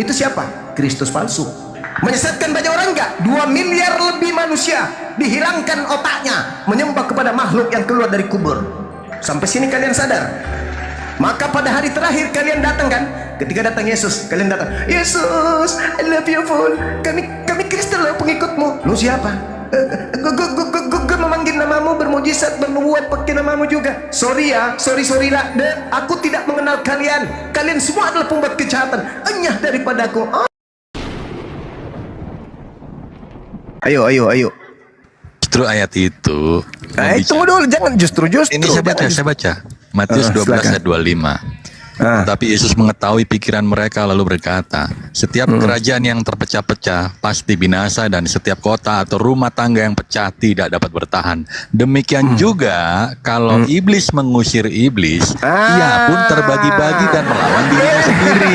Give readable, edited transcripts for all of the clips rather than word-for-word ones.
Itu siapa? Kristus palsu. Menyesatkan banyak orang enggak? 2 miliar lebih manusia dihilangkan otaknya menyembah kepada makhluk yang keluar dari kubur. Sampai sini kalian sadar? Maka pada hari terakhir kalian datang kan? Ketika datang Yesus, kalian datang, Yesus, I love you full. Kami Kristen loh, pengikutmu. Lu siapa? Gue memanggil namamu, bermujizat, bernubuat pakai namamu juga. Sorry ya, sorry lah. Aku tidak mengenal kalian. Kalian semua adalah pembuat kejahatan. Enyah daripadaku. Ayo. Justru ayat itu. Tunggu dulu, jangan justru. Ini saya baca. Matius 12 ayat 25. Tapi Yesus mengetahui pikiran mereka lalu berkata, setiap kerajaan yang terpecah-pecah pasti binasa, dan setiap kota atau rumah tangga yang pecah tidak dapat bertahan. Demikian juga kalau iblis mengusir iblis, ia pun terbagi-bagi dan melawan dirinya sendiri.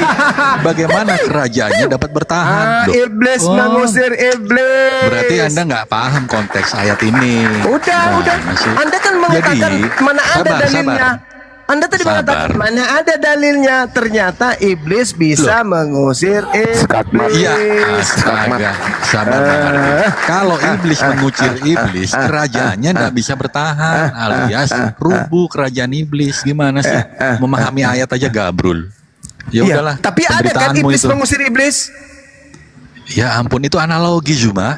Bagaimana kerajaannya dapat bertahan? Iblis mengusir iblis. Berarti Anda nggak paham konteks ayat ini. Udah. Anda kan mengatakan mana ada dalilnya. Anda tadi mengatakan mana ada dalilnya. Ternyata iblis bisa mengusir iblis. Iya, astaga. Sabar. Kalau iblis mengusir iblis, kerajaannya tidak bisa bertahan, alias rubuh kerajaan iblis. Gimana sih? Memahami ayat aja gabrul. Ya udahlah. Tapi ada kan iblis itu mengusir iblis? Ya ampun, itu analogi Zuma.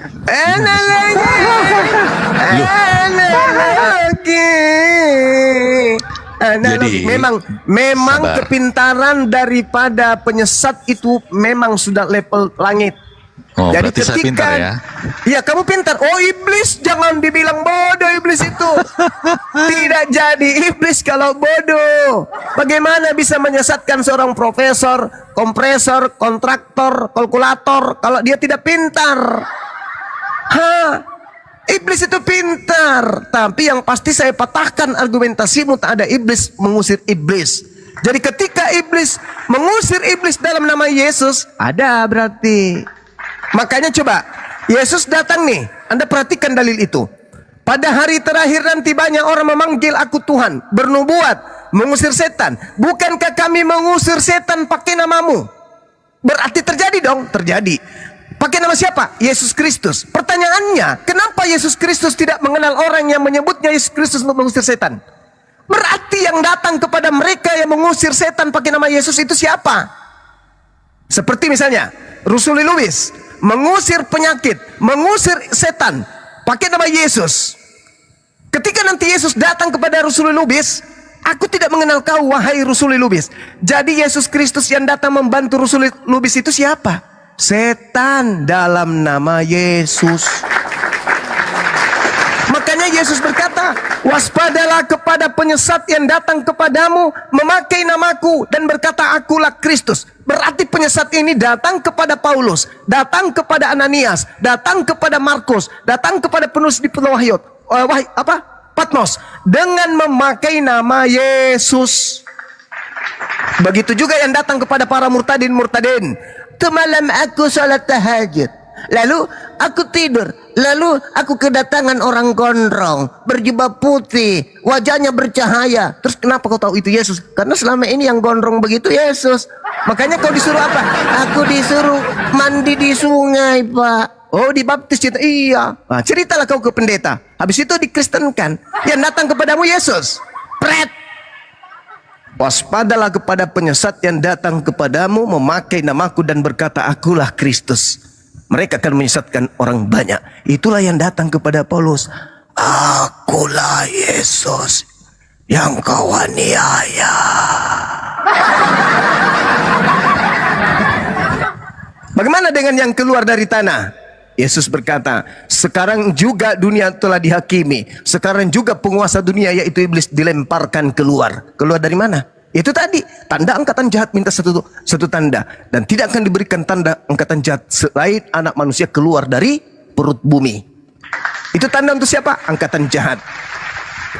Jadi memang kepintaran daripada penyesat itu memang sudah level langit. Oh, jadi berarti saya pintar ya? Ya kamu pintar. Oh iblis, jangan dibilang bodoh iblis itu. Tidak jadi iblis kalau bodoh. Bagaimana bisa menyesatkan seorang profesor, kompresor, kontraktor, kalkulator kalau dia tidak pintar? Iblis itu pintar. Tapi yang pasti saya patahkan argumentasimu, tak ada iblis mengusir iblis. Jadi ketika iblis mengusir iblis dalam nama Yesus, ada berarti. Makanya coba, Yesus datang nih, Anda perhatikan dalil itu. Pada hari terakhir nanti banyak orang memanggil aku Tuhan, bernubuat, mengusir setan. Bukankah kami mengusir setan pakai namamu? Berarti terjadi dong, terjadi. Pakai nama siapa? Yesus Kristus. Pertanyaannya, kenapa Yesus Kristus tidak mengenal orang yang menyebutnya Yesus Kristus untuk mengusir setan? Berarti yang datang kepada mereka yang mengusir setan pakai nama Yesus itu siapa? Seperti misalnya, Rusuli Lubis mengusir penyakit, mengusir setan pakai nama Yesus. Ketika nanti Yesus datang kepada Rusuli Lubis, aku tidak mengenal kau wahai Rusuli Lubis. Jadi Yesus Kristus yang datang membantu Rusuli Lubis itu siapa? Setan dalam nama Yesus. Makanya Yesus berkata, waspadalah kepada penyesat yang datang kepadamu memakai namaku dan berkata akulah Kristus. Berarti penyesat ini datang kepada Paulus, datang kepada Ananias, datang kepada Markus, datang kepada penulis di Patmos dengan memakai nama Yesus. Begitu juga yang datang kepada para murtadin. Malam aku salat tahajud, lalu aku tidur, lalu aku kedatangan orang gondrong berjubah putih, wajahnya bercahaya. Terus kenapa kau tahu itu Yesus? Karena selama ini yang gondrong begitu Yesus. Makanya kau disuruh apa? Aku disuruh mandi di sungai, Pak. Oh, dibaptis itu. Iya. Nah, ceritalah kau ke pendeta. Habis itu dikristenkan. Yang datang kepadamu Yesus. Pret. Waspadalah kepada penyesat yang datang kepadamu memakai namaku dan berkata akulah Kristus. Mereka akan menyesatkan orang banyak. Itulah yang datang kepada Paulus. Akulah Yesus yang kau aniaya. Bagaimana dengan yang keluar dari tanah? Yesus berkata, sekarang juga dunia telah dihakimi. Sekarang juga penguasa dunia yaitu iblis dilemparkan keluar. Keluar dari mana? Itu tadi, tanda angkatan jahat minta satu tanda. Dan tidak akan diberikan tanda angkatan jahat selain anak manusia keluar dari perut bumi. Itu tanda untuk siapa? Angkatan jahat.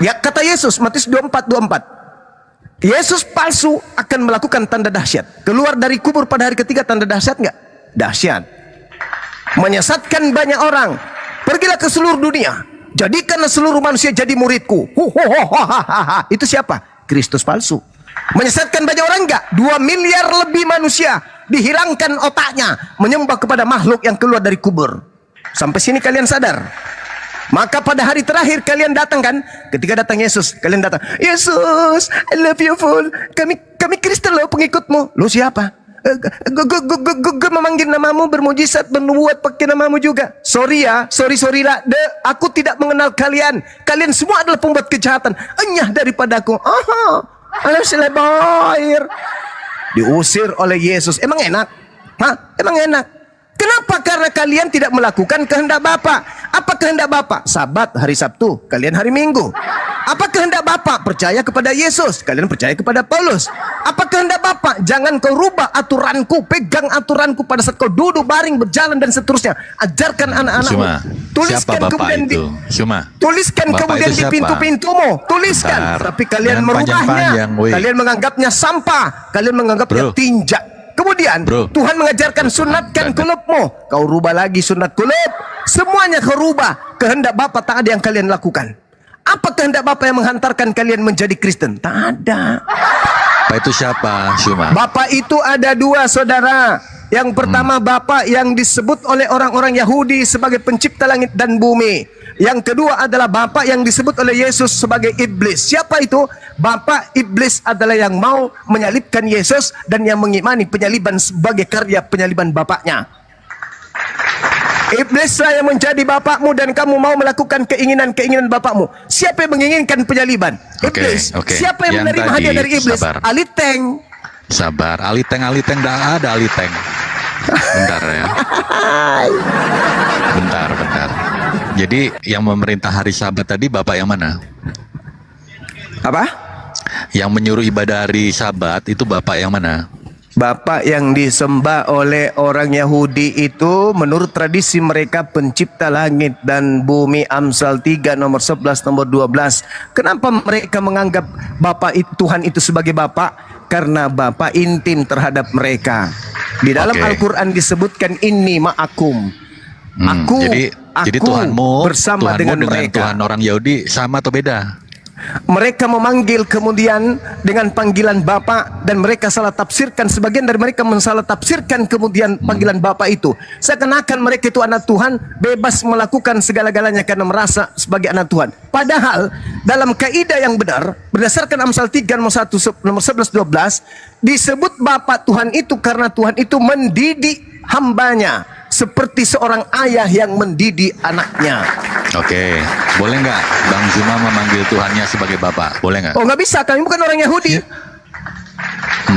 Ya kata Yesus, Matius 24. Yesus palsu akan melakukan tanda dahsyat. Keluar dari kubur pada hari ketiga, tanda dahsyat enggak? Dahsyat. Menyesatkan banyak orang. Pergilah ke seluruh dunia, jadikanlah seluruh manusia jadi muridku. Itu siapa? Kristus palsu. Menyesatkan banyak orang enggak? 2 miliar lebih manusia dihilangkan otaknya, menyembah kepada makhluk yang keluar dari kubur. Sampai sini kalian sadar? Maka pada hari terakhir kalian datang kan? Ketika datang Yesus, kalian datang, Yesus, I love you full. Kami Kristen loh, pengikutmu. Lu siapa? Gue memanggil namamu, bermujizat, bernubuat pakai namamu juga. Sorry lah, aku tidak mengenal kalian. Kalian semua adalah pembuat kejahatan. Enyah daripadaku. Diusir oleh Yesus. Emang enak? Emang enak? Kenapa? Karena kalian tidak melakukan kehendak Bapa. Apa kehendak Bapa? Sabat hari Sabtu, kalian hari Minggu. Apa kehendak Bapa? Percaya kepada Yesus, kalian percaya kepada Paulus. Apa kehendak Bapa? Jangan kau rubah aturanku, pegang aturanku pada saat kau duduk, baring, berjalan dan seterusnya. Ajarkan anak-anakmu. Tuliskan kemudian tuliskan Bapak kemudian di pintu-pintumu. Tuliskan. Bentar. Tapi kalian merubahnya. Kalian menganggapnya sampah. Kalian menganggapnya tinjak. Kemudian Tuhan mengajarkan sunatkan kulupmu. Kau rubah lagi sunat kulup. Semuanya kau rubah. Kehendak Bapa tak ada yang kalian lakukan. Apa kehendak Bapa yang menghantarkan kalian menjadi Kristen? Tak ada. Bapak itu siapa, Syuma? Bapak itu ada dua, saudara. Yang pertama Bapa yang disebut oleh orang-orang Yahudi sebagai pencipta langit dan bumi. Yang kedua adalah Bapa yang disebut oleh Yesus sebagai iblis. Siapa itu? Bapa iblis adalah yang mau menyalibkan Yesus dan yang mengimani penyaliban sebagai karya penyaliban bapaknya. Iblislah yang menjadi bapakmu dan kamu mau melakukan keinginan-keinginan bapakmu. Siapa yang menginginkan penyaliban? Iblis. Siapa yang menerima hadiah dari iblis? Aliteng. Sabar, aliteng dah ada aliteng. Bentar ya. Bentar. Jadi yang memerintah hari Sabat tadi Bapak yang mana? Apa? Yang menyuruh ibadah hari Sabat itu Bapak yang mana? Bapak yang disembah oleh orang Yahudi itu menurut tradisi mereka pencipta langit dan bumi, Amsal 3 nomor 11 nomor 12. Kenapa mereka menganggap Bapak Tuhan itu sebagai Bapak? Karena Bapak intim terhadap mereka. Di dalam Al-Quran disebutkan inni ma'akum. Jadi Tuhanmu bersama dengan mereka. Tuhan orang Yahudi sama atau beda? Mereka memanggil kemudian dengan panggilan Bapa dan mereka salah tafsirkan. Sebagian dari mereka mensalah tafsirkan kemudian panggilan Bapa itu seakan-akan mereka itu anak Tuhan, bebas melakukan segala-galanya karena merasa sebagai anak Tuhan. Padahal dalam kaidah yang benar berdasarkan Amsal 3 nomor 11 12 disebut Bapa Tuhan itu karena Tuhan itu mendidik hambanya seperti seorang ayah yang mendidik anaknya. Oke, boleh nggak Bang Zuma memanggil Tuhannya sebagai Bapak? Boleh nggak? Oh, nggak bisa, kami bukan orang Yahudi. Ya.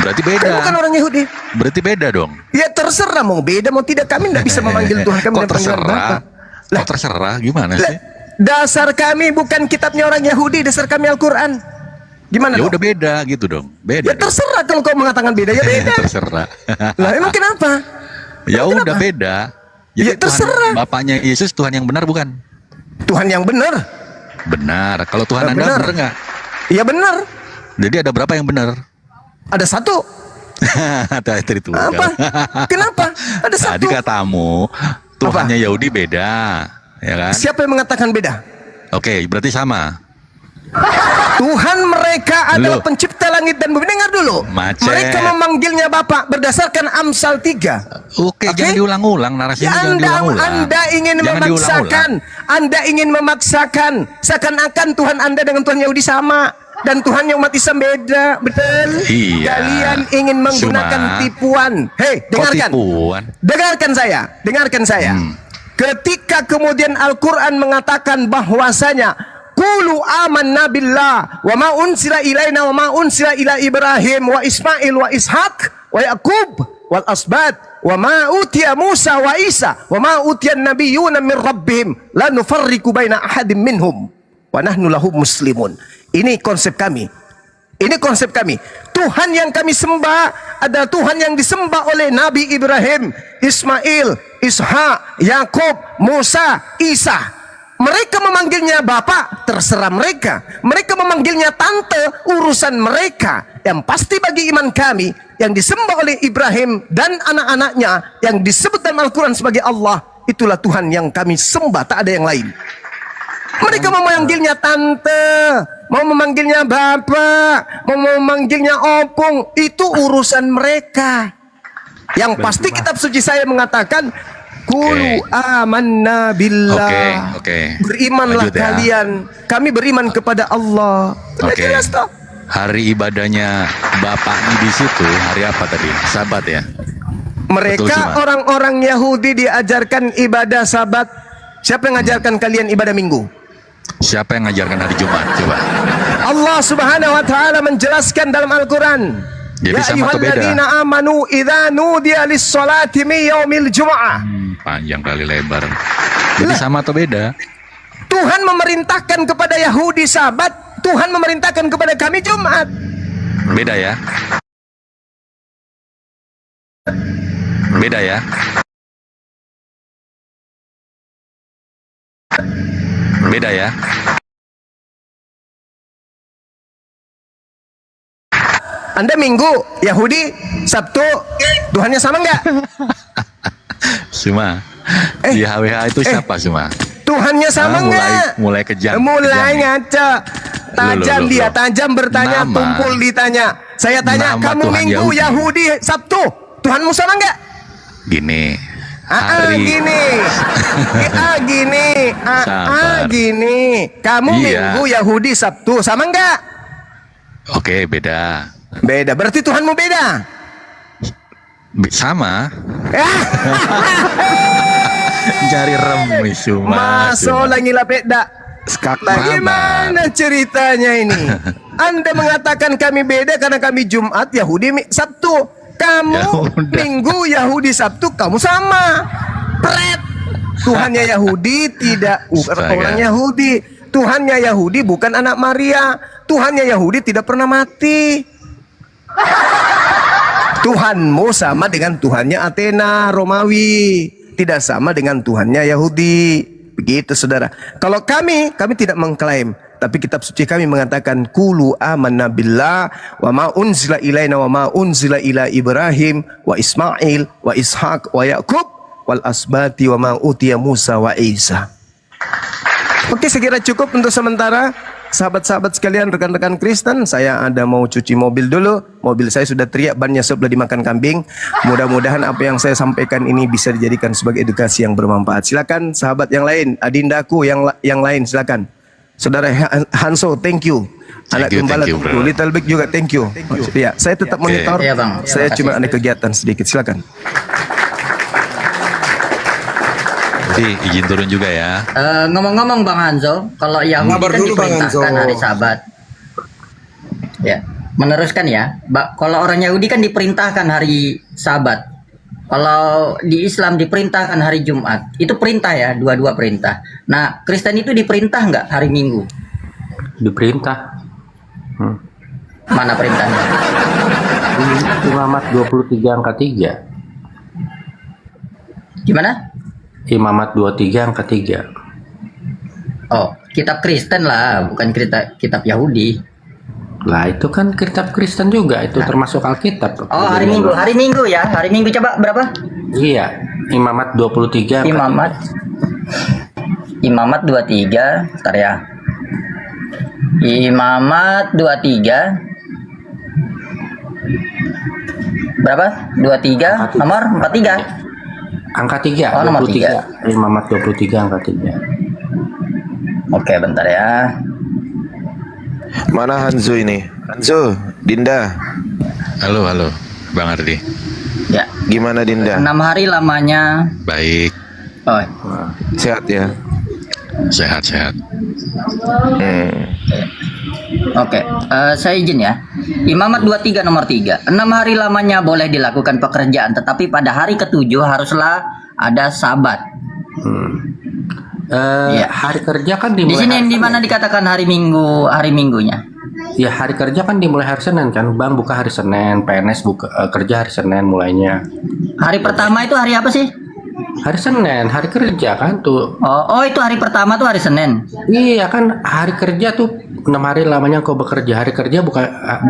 Berarti beda. Kami bukan orang Yahudi. Berarti beda dong. Ya terserah mau beda mau tidak, kami tidak bisa memanggil Tuhan kami dengan panggilan Bapa. Kok terserah? Gimana sih? Dasar kami bukan kitabnya orang Yahudi, dasar kami Al-Quran. Gimana? Ya udah beda gitu dong. Beda. Ya terserah kalau kau mengatakan beda ya beda. Terserah. Lah emang kenapa? Ya udah beda. Jadi ya terserah. Bapaknya Yesus Tuhan yang benar bukan? Tuhan yang benar. Benar. Kalau Tuhan Anda benar nggak? Iya benar. Jadi ada berapa yang benar? Ada satu. Itu apa? Kenapa? Ada satu. Tadi katamu Tuhannya Yahudi beda, ya kan? Siapa yang mengatakan beda? Oke, berarti sama. Tuhan mereka adalah pencipta langit dan bumi. Dengar dulu. Mereka memanggilnya Bapak berdasarkan Amsal 3. Oke, jangan diulang-ulang narasinya. Ya, Anda ingin memaksakan. Anda ingin memaksakan seakan-akan Tuhan Anda dengan Tuhan Yahudi sama dan Tuhan yang umat Islam beda. Betul? Iya. Kalian ingin menggunakan tipuan. Hei, dengarkan. Dengarkan saya. Ketika kemudian Al-Quran mengatakan bahwasanya qulu amanna billah wa ma unsila ilaina wa ma unsila ila Ibrahim wa Ismail wa Ishaq wa Yaqub wal asbat wa ma utiya Musa wa Isa wa ma utiya nabiyyuna min rabbihim la nufarriqu baina ahadin minhum wa nahnu lahu muslimun. Ini konsep kami. Tuhan yang kami sembah adalah Tuhan yang disembah oleh Nabi Ibrahim, Ismail, Ishak, Yakub, Musa, Isa. Mereka memanggilnya Bapak, terserah mereka. Mereka memanggilnya Tante, urusan mereka. Yang pasti bagi iman kami, yang disembah oleh Ibrahim dan anak-anaknya, yang disebut dalam Al-Quran sebagai Allah, itulah Tuhan yang kami sembah, tak ada yang lain. Mereka memanggilnya Tante, mau memanggilnya Bapak, mau memanggilnya Opung, itu urusan mereka. Yang pasti kitab suci saya mengatakan Qulu amanna billah. Berimanlah Lanjut ya. kalian. Kami beriman kepada Allah. Sudah jelas toh? Hari ibadahnya Bapak di situ hari apa tadi? Sabat ya? Mereka orang-orang Yahudi diajarkan ibadah Sabat. Siapa yang ngajarkan kalian ibadah Minggu? Siapa yang ngajarkan hari Jumat? Coba. Allah Subhanahu wa taala menjelaskan dalam Al-Qur'an. Jadi Ya sama atau beda? ayyuhalladzina amanu idza nudiya lis-salati min yaumil jumu'ah. Panjang kali lebar. Jadi sama atau beda? Tuhan memerintahkan kepada Yahudi Sabat, Tuhan memerintahkan kepada kami Jumat. Beda ya? Beda ya? Beda ya? Anda Minggu, Yahudi, Sabtu, Tuhannya sama nggak? Suma. Di HWH itu siapa Suma? Tuhannya sama nggak? Mulai kejam. Mulai kejam nih. ngaca. Tajam Loh. dia, tajam bertanya, Nama. tumpul ditanya. Saya tanya, Nama kamu Tuhan Minggu, Yahudi. Yahudi, Sabtu, Tuhanmu sama nggak? Gini. Hari Gini. Sabar. Gini. Kamu Iya. Minggu, Yahudi, Sabtu, sama nggak? Oke, beda. Beda. Berarti Tuhanmu beda. Sama. Ya, Cari rem Suma. masalah ngilapet dak. Bagaimana ceritanya ini? Anda mengatakan kami beda karena kami Jumat, Yahudi, Sabtu. Kamu Ya udah. Minggu, Yahudi, Sabtu, kamu sama. Pret. Tuhannya Yahudi tidak bukan Astaga. orang Yahudi. Tuhannya Yahudi bukan anak Maria. Tuhannya Yahudi tidak pernah mati. Tuhanmu sama dengan Tuhannya Athena, Romawi. Tidak sama dengan Tuhannya Yahudi. Begitu saudara. Kalau kami tidak mengklaim. Tapi kitab suci kami mengatakan Qulu amanna billah wa ma unzila ilaina wa ma unzila ila Ibrahim wa Ismail wa Ishaq wa Yaqub wal asbati wa ma utiya Musa wa Isa. Oke, sekira cukup untuk sementara. Sahabat-sahabat sekalian, rekan-rekan Kristen, saya ada mau cuci mobil dulu. Mobil saya sudah teriak bannya sebelah dimakan kambing. Mudah-mudahan apa yang saya sampaikan ini bisa dijadikan sebagai edukasi yang bermanfaat. Silakan sahabat yang lain, adindaku yang lain silakan. Saudara Hanso, thank you. Anak gembala, bro. Little Big juga thank you. Ya, saya tetap monitor. Iya, Bang. Saya Terima cuma kasih. ada kegiatan sedikit. Silakan. Jadi izin turun juga ya. Ngomong-ngomong Bang Hanzo, kalau Yahudi Kabar kan dulu, Bang diperintahkan Hanzo. hari Sabat. Ya, meneruskan ya. Kalau orang Yahudi kan diperintahkan hari Sabat. Kalau di Islam diperintahkan hari Jumat. Itu perintah ya, dua-dua perintah. Nah, Kristen itu diperintah nggak hari Minggu? Diperintah. Mana perintahnya? Imamat 23 angka 3. Gimana? Imamat 23 angka 3. Oh, kitab Kristen lah, bukan kitab Yahudi. Lah itu kan kitab Kristen juga, itu termasuk Alkitab. Oh, hari Minggu ya. Hari Minggu coba berapa? Iya, Imamat 23 angka Imamat 23, bentar ya. Imamat 23. Berapa? 23 nomor 43. Angka 3. Oh, nomor 23. Imamat 23 angka 3. Oke, bentar ya. Mana Hanzo ini? Hanzo, Dinda. Halo, Bang Ardi. Ya. Gimana Dinda? 6 hari lamanya. Baik, Oh, Sehat ya? sehat-sehat. oke. Saya izin ya. Imamat 23 nomor 3. 6 hari lamanya boleh dilakukan pekerjaan, tetapi pada hari ke-7 haruslah ada Sabat. Iya. Hari kerja kan Di dimulai sini hari di mana dikatakan hari Minggunya? Ya, hari kerja kan dimulai hari Senin kan. Bank buka hari Senin, PNS buka kerja hari Senin mulainya. Hari pertama itu hari apa sih? Hari Senin, hari kerja kan tuh. Oh, itu hari pertama tuh hari Senin. Iya kan, hari kerja tuh 6 hari lamanya kau bekerja. Hari kerja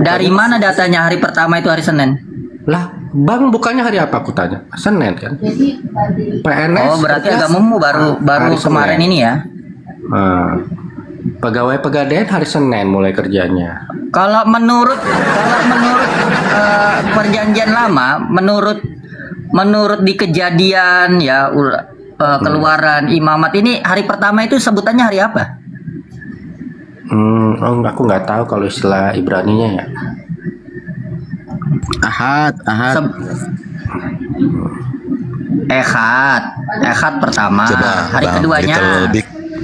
Dari mana datanya hari pertama itu hari Senin? Lah, bank bukanya hari apa aku tanya? Senin kan? PNS. Oh, berarti kerja agamamu baru hari kemarin Senin. ini ya. Pegawai pegadaian hari Senin mulai kerjanya. Kalau menurut perjanjian lama, menurut menurut di Kejadian ya Keluaran, Imamat ini hari pertama itu sebutannya hari apa? Aku nggak tahu kalau istilah Ibraninya ya. Ahad. Ehad pertama. Coba Hari keduanya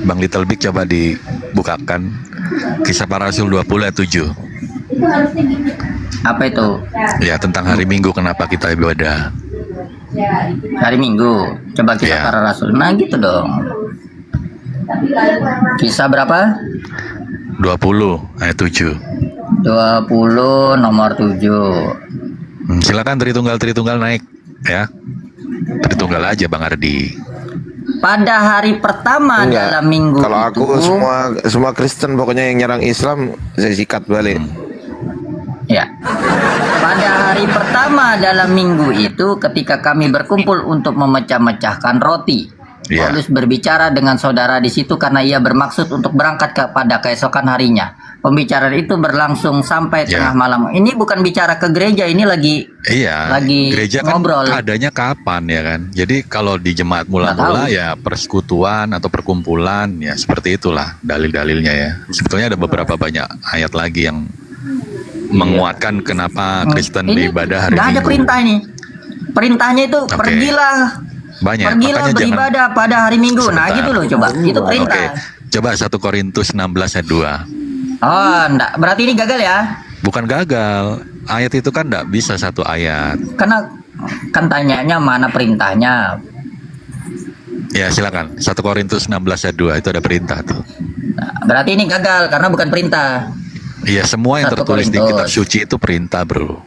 Bang Little Big coba dibukakan Kisah Para Rasul 20 ayat 7. apa itu? Ya, tentang hari Minggu kenapa kita ibadah. Hari Minggu. Coba Kisah Ya. Para Rasul. Nah gitu dong. Kisah berapa? 20 ayat 7. 20 nomor 7. Silakan Tritunggal naik ya. Tritunggal aja Bang Ardi. Pada hari pertama Enggak. dalam minggu Kalau aku itu, semua Kristen pokoknya yang nyerang Islam saya sikat balik. ya. Pada hari pertama dalam minggu itu ketika kami berkumpul untuk memecah-mecahkan roti. Ya. Paulus berbicara dengan saudara di situ karena ia bermaksud untuk berangkat pada keesokan harinya. Pembicaraan itu berlangsung sampai Ya. tengah malam. Ini bukan bicara ke gereja, ini lagi Iya, Lagi gereja kan ngobrol. adanya kapan ya kan? Jadi kalau di jemaat mula-mula Nggak tahu. ya persekutuan atau perkumpulan ya seperti itulah dalil-dalilnya ya. Sebetulnya ada beberapa banyak ayat lagi yang menguatkan kenapa Kristen ini beribadah hari nggak ada Minggu. perintah ini. Perintahnya itu Oke. pergilah Banyak, pergilah makanya jangan beribadah pada hari Minggu. Nah Sebentar. gitu loh coba. Itu Oke, perintah. coba 1 Korintus 16 ayat 2. Oh, enggak. Berarti ini gagal ya? Bukan gagal, ayat itu kan enggak bisa satu ayat. Karena kan tanyanya mana perintahnya. Ya silakan, 1 Korintus 16 ayat 2 itu ada perintah tuh. Nah, berarti ini gagal karena bukan perintah. Iya, semua yang 1 tertulis di Korintus. kitab suci itu perintah, bro.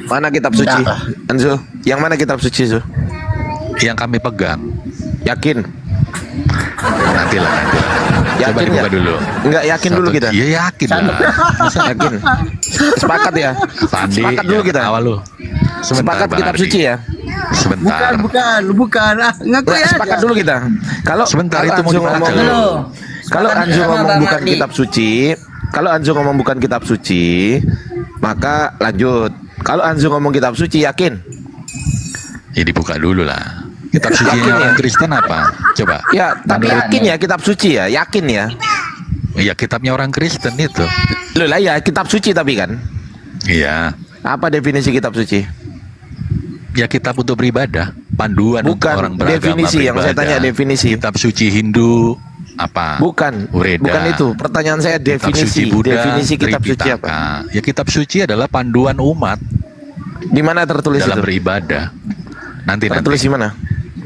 Mana kitab suci? Enggak lah. Anzo, yang mana kitab suci, Zo? Yang kami pegang. Yakin? Nantilah. Coba Yakin dibuka nggak? dulu. Enggak yakin dulu kita. Iya yakin lah. Yakin. Sepakat ya? Pandi, Sepakat dulu kita. Awal lu. Sepakat Bang kitab Ardi. suci ya? Sebentar. Bukan. Ngaku Nggak, ya. sepakat dulu kita. Kalau Sebentar, kalau itu mau Anzo dibaca ngomong dulu. Kalau Sepakat Anzo sama ngomong Bang bukan Ardi. kitab suci, kalau Anzo ngomong bukan kitab suci, maka lanjut. Kalau Anzo ngomong kitab suci, yakin? Ya dibuka dulu lah. Kitab suci Yakin ya? orang Kristen apa? Coba. Ya, tapi Mana yakin nih? ya kitab suci ya, yakin ya. Iya, kitabnya orang Kristen itu. Loh lah ya, kitab suci tapi kan. Iya. Apa definisi kitab suci? Ya kitab untuk beribadah, panduan untuk Bukan orang beragama definisi yang saya beribadah. tanya definisi. Kitab suci Hindu apa? Bukan, Ureda. bukan itu. Pertanyaan saya Kitab definisi. suci Buddha, Definisi kitab suci Tripitaka. apa? Ya kitab suci adalah panduan umat Di mana tertulis dalam itu? beribadah. Nanti Tertulis di mana?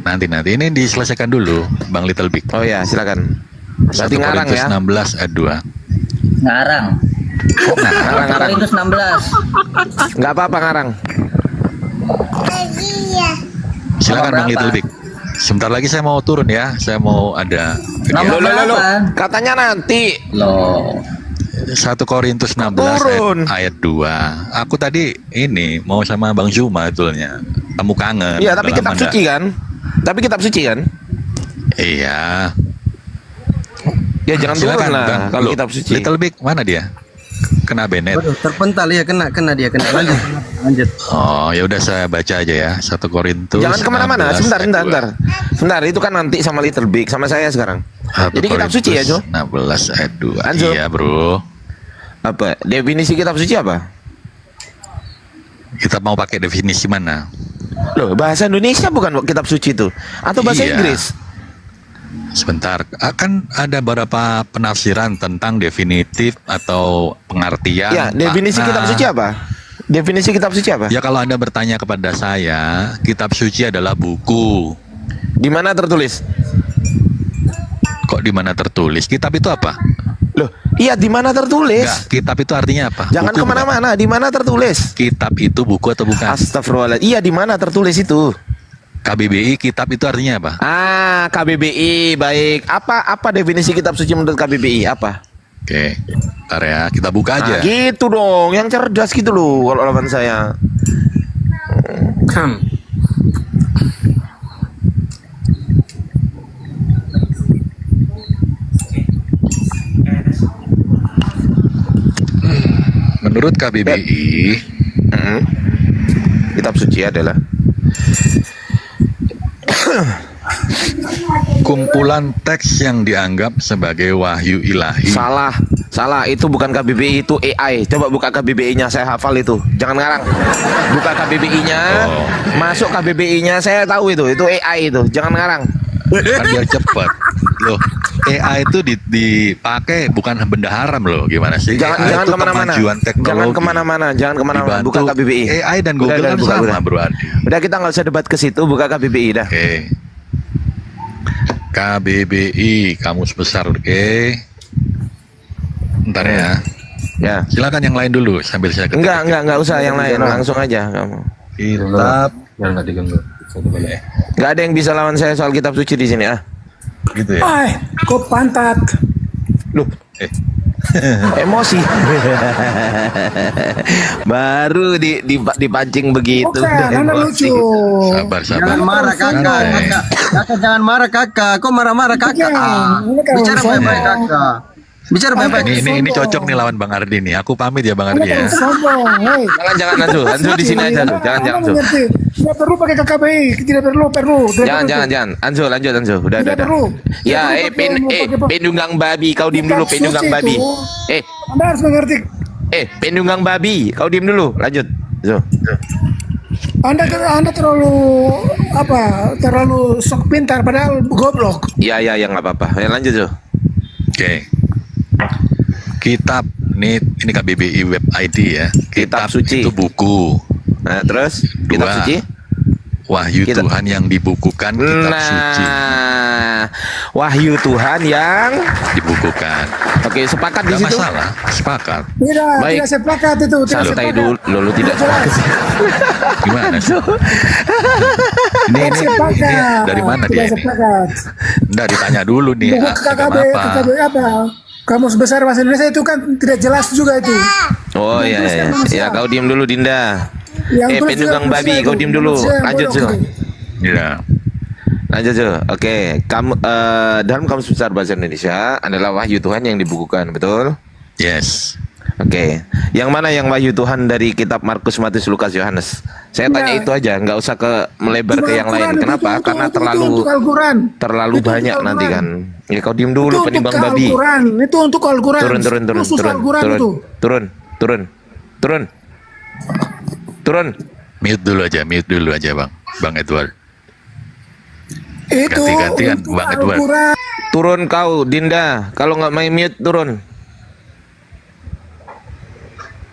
nanti ini diselesaikan dulu, Bang Little Big. Oh ya, silakan. 1 Berarti ngarang Korintus ya. 16 ayat 2. Ngarang. Ngarang. Korintus 16. Enggak apa-apa ngarang. Silakan Nomor Bang berapa? Little Big. Sebentar lagi saya mau turun ya. Saya mau ada Nomor kegiatan. berapa? Katanya nanti. Loh. 1 Korintus 16 Turun. ayat 2. Aku tadi ini mau sama Bang Zuma betulnya. Kamu kangen. Iya, tapi Udah kitab lama suci kan? Tapi kitab suci kan? nggak- Iya. Ya jangan turun Silakan lah Bang. kalau Lu, kitab suci. Little Big mana dia? Kena Bennett. Waduh, terpental ya, kena dia. Lanjut. Oh, ya udah saya baca aja ya. 1 Korintus. Jangan kemana-mana. 16 Sebentar, ayat sebentar, 2. sebentar. Sebentar, itu kan nanti sama Little Big, sama saya sekarang. 1 Jadi kitab suci ya, Jo? 16 ayat 2. Anjo. Iya, Bro. Apa? Definisi kitab suci apa? Kita mau pakai definisi mana? Loh, bahasa Indonesia bukan kitab suci itu? Atau bahasa Iya. Inggris? Sebentar, akan ada beberapa penafsiran tentang definitif atau pengertian. Ya, definisi makna. kitab suci apa? Definisi kitab suci apa? Ya kalau Anda bertanya kepada saya, kitab suci adalah buku. Di mana tertulis? Kok di mana tertulis? Kitab itu apa? Loh, iya di mana tertulis? Enggak, kitab itu artinya apa? Jangan Buku bukan? kemana-mana. Di mana tertulis? Kitab itu buku atau bukan? Astagfirullahaladzim. Iya di mana tertulis itu? KBBI, kitab itu artinya apa? Ah, KBBI baik. Apa definisi kitab suci menurut KBBI? Apa? Oke, ntar ya, kita buka aja. Nah, gitu dong. Yang cerdas gitu loh kalau lawan saya. Menurut KBBI, Hmm. Kitab suci adalah kumpulan teks yang dianggap sebagai wahyu ilahi. salah. Itu bukan KBBI, itu AI. Coba buka KBBI-nya, saya hafal itu. Jangan ngarang. Buka KBBI-nya, masuk KBBI-nya, saya tahu itu AI itu. Jangan ngarang. Kan biar cepat. Loh, AI itu dipakai bukan benda haram loh. Gimana sih? AI Jangan itu kemana-mana. kemajuan teknologi. Jangan kemana-mana. Buka Dibantu KBBI. AI dan Google Udah, kan buka, sama, udah. Bro Andi. Udah, kita nggak usah debat ke situ. Buka KBBI dah. Oke. KBBI, Kamus Besar, oke. Ntar ya. Ya. Silakan yang lain dulu sambil saya ketik. Enggak usah yang lain. Langsung aja kamu. Kitab Biar nggak diganggu. Satu balik. Nggak ada yang bisa lawan saya soal kitab suci di sini ah. gitu ya. Ay, kok pantat? Loh, Eh, emosi. Baru dipancing begitu. Bukan, udah Anda emosi. lucu. sabar. Jangan marah kakak. Kakak jangan marah kakak. Kok marah-marah kakak? Ini kan Bicara urusannya. baik-baik kakak. Bicara baik-baik. ini cocok nih lawan Bang Ardi nih. Aku pamit ya Bang Ardi ya. Sombong, hei. Jangan Anzu di sini aja tuh. Jangan Anda mengerti. Tidak perlu pakai KKBI, tidak perlu. Jangan. Anzu lanjut. Udah. Tidak perlu. Ya, Tidak perlu pakai- penunggang babi, kau diem dulu, Kitab penunggang suci babi. itu, Eh, Anda harus mengerti. penunggang babi, kau diem dulu. Lanjut. Zo. Anda terlalu sok pintar padahal goblok. Iya, nggak apa-apa. Ya, lanjut, Zo. Oke. Kitab ini KBBI web ID ya. Kitab suci. itu buku. Nah, terus kitab Dua. suci. Wahyu Kitab- Tuhan yang dibukukan kitab suci Nah, wahyu Tuhan yang dibukukan. Oke, sepakat di Gak situ. masalah, sepakat. Baik. Tidak sepakat itu. Tidak Santai sepakat. dulu, lu tidak sepakat. Gimana sih? ini Sepakat. dari mana dia Tidak ini? sepakat. Nggak ditanya dulu nih. Buku Agama apa? KKB apa? Kamus Besar Bahasa Indonesia itu kan tidak jelas juga itu. Oh iya. Ya, kau diem dulu, Dinda. Yang tulis penunggang juga babi, manusia kau itu. diem dulu. Manusia yang Lanjut, bodoh Zo. gitu. Ya. Lanjut, Zo. Oke, kamu dalam Kamus Besar Bahasa Indonesia adalah wahyu Tuhan yang dibukukan, betul? Yes. Oke. Yang mana yang wahyu Tuhan dari kitab Markus, Matius, Lukas, Yohanes? Saya tanya Ya. itu aja, nggak usah melebar ke yang lain. Al-Quran, Kenapa? itu Karena untuk Al-Quran. terlalu Itu banyak untuk nanti kan. Al-Quran. Ya, kau diem dulu, Itu untuk penimbang babi. Al-Quran. Itu untuk Al-Quran. Khusus Al-Quran itu. Turun. Mute dulu aja Bang Edward. Itu Ganti-gantian, untuk Bang Edward. Al-Quran. Turun kau, Dinda. Kalau nggak main mute, turun.